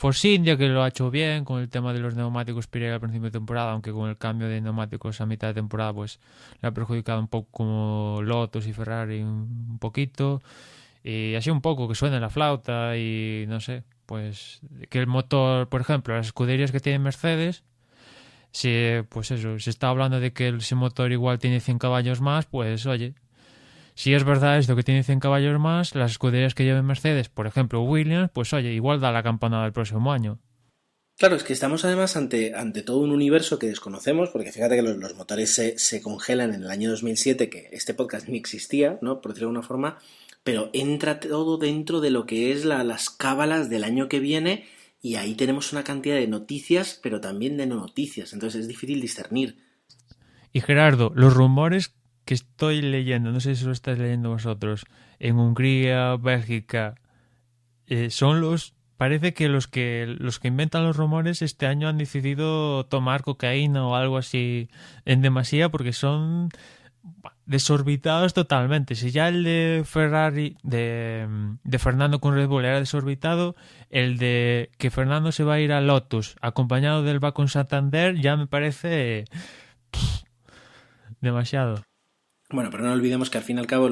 Force India, que lo ha hecho bien con el tema de los neumáticos Pirelli al principio de temporada, aunque con el cambio de neumáticos a mitad de temporada pues le ha perjudicado un poco, como Lotus y Ferrari un poquito. Y así un poco que suene la flauta y no sé, pues que el motor, por ejemplo, las escuderías que tiene Mercedes, si pues eso, se está hablando de que ese motor igual tiene 100 caballos más, pues oye, si es verdad esto que tiene 100 caballos más, las escuderías que lleven Mercedes, por ejemplo Williams, pues oye, igual da la campanada el próximo año. Claro, es que estamos además ante todo un universo que desconocemos, porque fíjate que los motores se congelan en el año 2007, que este podcast ni existía, ¿no? Por decirlo de alguna forma, pero entra todo dentro de lo que es las cábalas del año que viene, y ahí tenemos una cantidad de noticias, pero también de no noticias, entonces es difícil discernir. Y Gerardo, los rumores que estoy leyendo, no sé si lo estáis leyendo vosotros, en Hungría, Bélgica, son parece que los que inventan los rumores este año han decidido tomar cocaína o algo así en demasía, porque son desorbitados totalmente. Si ya el de Ferrari, de Fernando con Red Bull era desorbitado, el de que Fernando se va a ir a Lotus acompañado del va con Santander ya me parece demasiado. Bueno, pero no olvidemos que al fin y al cabo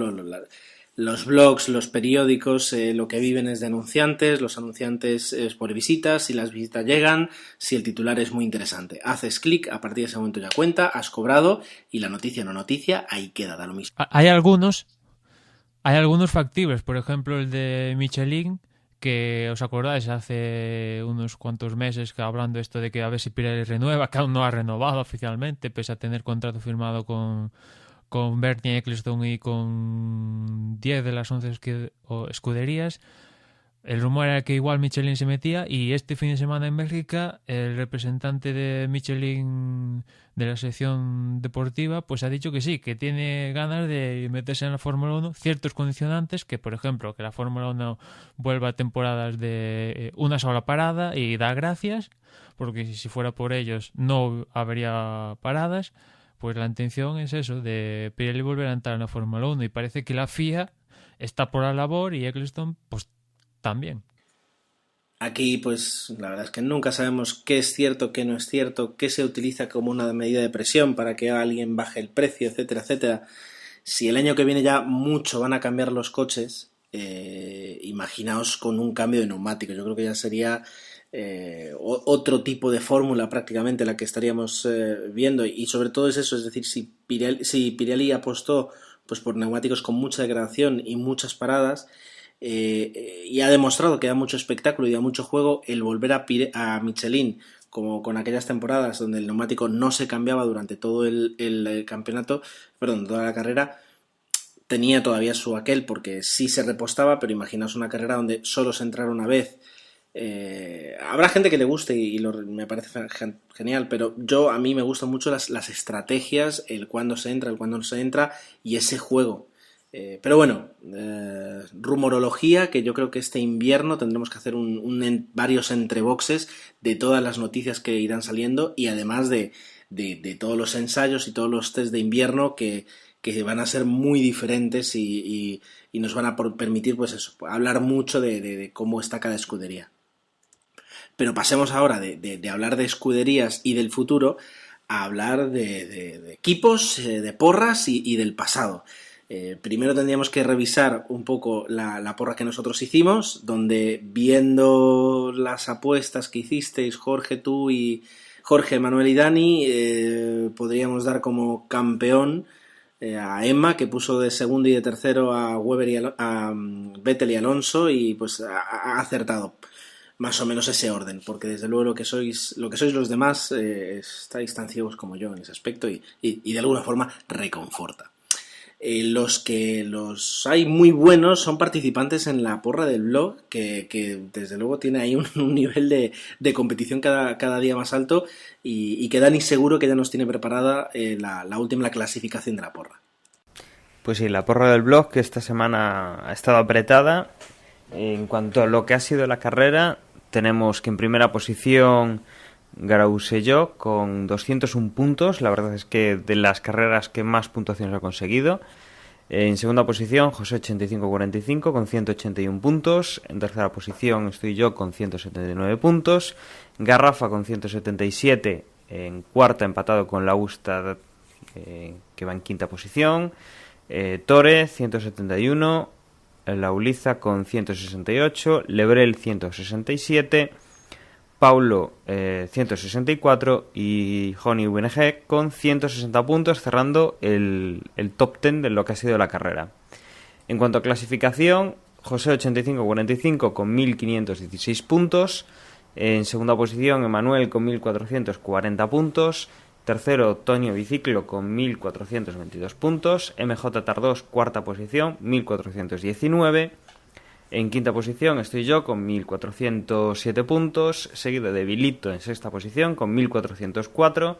los blogs, los periódicos, lo que viven es de anunciantes, los anunciantes es por visitas, si las visitas llegan, si el titular es muy interesante. Haces clic, a partir de ese momento ya cuenta, has cobrado y la noticia no noticia, ahí queda, da lo mismo. Hay algunos factibles, por ejemplo el de Michelin, que os acordáis hace unos cuantos meses que hablando esto de que a ver si Pirelli renueva, que aún no ha renovado oficialmente, pese a tener contrato firmado con Bernie Ecclestone y con 10 de las 11 escuderías. El rumor era que igual Michelin se metía, y este fin de semana en Bélgica el representante de Michelin de la sección deportiva pues ha dicho que sí, que tiene ganas de meterse en la Fórmula 1, ciertos condicionantes, que por ejemplo que la Fórmula 1 vuelva a temporadas de una sola parada y da gracias, porque si fuera por ellos no habría paradas. Pues la intención es eso, de Pirelli volver a entrar en la Fórmula 1, y parece que la FIA está por la labor y Ecclestone pues también. Aquí pues la verdad es que nunca sabemos qué es cierto, qué no es cierto, qué se utiliza como una medida de presión para que alguien baje el precio, etcétera, etcétera. Si el año que viene ya mucho van a cambiar los coches, imaginaos con un cambio de neumáticos. Yo creo que ya sería otro tipo de fórmula prácticamente la que estaríamos viendo, y sobre todo es eso, es decir, si Pirelli apostó pues por neumáticos con mucha degradación y muchas paradas, y ha demostrado que da mucho espectáculo y da mucho juego, el volver a Michelin como con aquellas temporadas donde el neumático no se cambiaba durante todo el campeonato, perdón, toda la carrera, tenía todavía su aquel, porque sí se repostaba, pero imaginaos una carrera donde solo se entrara una vez. Habrá gente que le guste y me parece genial, pero a mí me gustan mucho las estrategias, el cuándo se entra, el cuándo no se entra, y ese juego. Pero bueno, rumorología, que yo creo que este invierno tendremos que hacer varios entreboxes de todas las noticias que irán saliendo, y además de todos los ensayos y todos los test de invierno que van a ser muy diferentes y nos van a permitir pues eso, hablar mucho de cómo está cada escudería. Pero pasemos ahora de hablar de escuderías y del futuro a hablar de equipos, de porras y del pasado. Primero tendríamos que revisar un poco la porra que nosotros hicimos, donde viendo las apuestas que hicisteis Jorge, tú y Jorge, Manuel y Dani, podríamos dar como campeón a Emma, que puso de segundo y de tercero a Weber a Vettel y Alonso, y pues ha acertado más o menos ese orden, porque desde luego lo que sois los demás estáis tan ciegos como yo en ese aspecto, y de alguna forma reconforta. Los hay muy buenos son participantes en la porra del blog, que desde luego tiene ahí un nivel de competición cada día más alto, y que Dani seguro que ya nos tiene preparada la última clasificación de la porra. Pues sí, la porra del blog, que esta semana ha estado apretada. En cuanto a lo que ha sido la carrera, tenemos que en primera posición Grauselló con 201 puntos. La verdad es que de las carreras que más puntuaciones ha conseguido. En segunda posición, José 8545 con 181 puntos. En tercera posición estoy yo con 179 puntos. Garrafa con 177. En cuarta, empatado con la Ustad, que va en quinta posición. Tore 171. La Uliza con 168. Lebrel 167. Paulo 164 y Honey WNG con 160 puntos, cerrando el top 10 de lo que ha sido la carrera. En cuanto a clasificación, José 85-45 con 1.516 puntos. En segunda posición, Emanuel con 1.440 puntos. Tercero, Tonio Biciclo con 1.422 puntos. MJ Tardós, cuarta posición, 1.419. En quinta posición estoy yo con 1.407 puntos, seguido de Vilito en sexta posición con 1.404,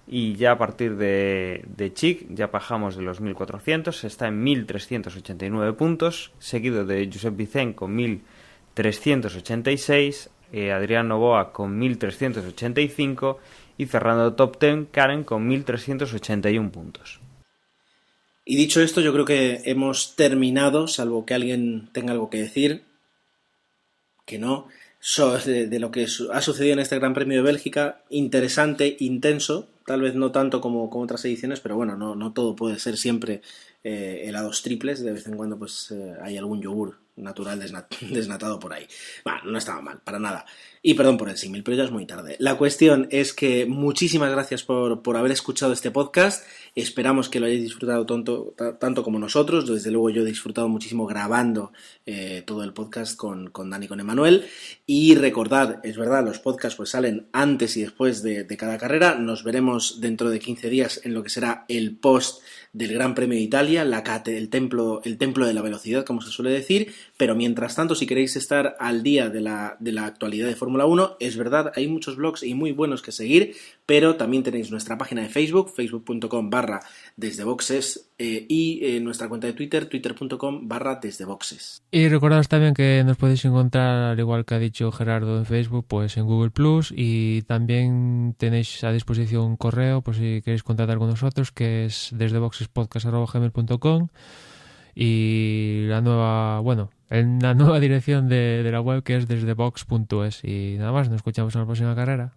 y ya a partir de Chic ya bajamos de los 1.400, está en 1.389 puntos, seguido de Josep Vicent con 1.386, Adrián Novoa con 1.385 y cerrando top 10 Karen con 1.381 puntos. Y dicho esto, yo creo que hemos terminado, salvo que alguien tenga algo que decir, que no, de lo que ha sucedido en este Gran Premio de Bélgica. Interesante, intenso, tal vez no tanto como otras ediciones, pero bueno, no todo puede ser siempre helados triples. De vez en cuando pues hay algún yogur natural desnatado por ahí. Bueno, no estaba mal, para nada. Y perdón por el símil, pero ya es muy tarde. La cuestión es que muchísimas gracias por haber escuchado este podcast. Esperamos que lo hayáis disfrutado tanto como nosotros. Desde luego yo he disfrutado muchísimo grabando todo el podcast con Dani y con Emanuel. Y recordad, es verdad, los podcasts pues salen antes y después de cada carrera. Nos veremos dentro de 15 días en lo que será el post del Gran Premio de Italia, el templo de la velocidad, como se suele decir. Pero mientras tanto, si queréis estar al día de la actualidad de Fórmula 1, es verdad, hay muchos blogs y muy buenos que seguir, pero también tenéis nuestra página de Facebook, facebook.com/desdeboxes, y nuestra cuenta de Twitter, twitter.com/desdeboxes. Y recordaos también que nos podéis encontrar, al igual que ha dicho Gerardo, en Facebook, pues en Google Plus, y también tenéis a disposición un correo por si queréis contactar con nosotros, que es desdeboxespodcast@gmail.com, y la nueva dirección de la web, que es desdebox.es. Y nada más, nos escuchamos en la próxima carrera.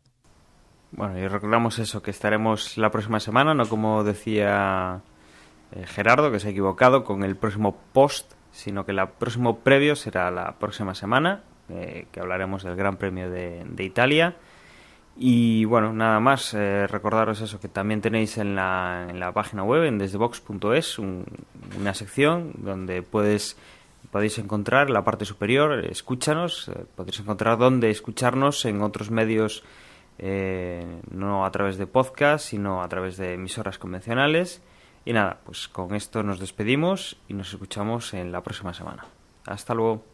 Bueno, y recordamos eso, que estaremos la próxima semana, no como decía Gerardo, que se ha equivocado con el próximo post, sino que el próximo previo será la próxima semana, que hablaremos del Gran Premio de Italia. Y bueno, nada más, recordaros eso, que también tenéis en la página web, en desdebox.es, una sección donde podéis encontrar en la parte superior, escúchanos, podéis encontrar dónde escucharnos en otros medios, no a través de podcast, sino a través de emisoras convencionales. Y nada, pues con esto nos despedimos y nos escuchamos en la próxima semana. Hasta luego.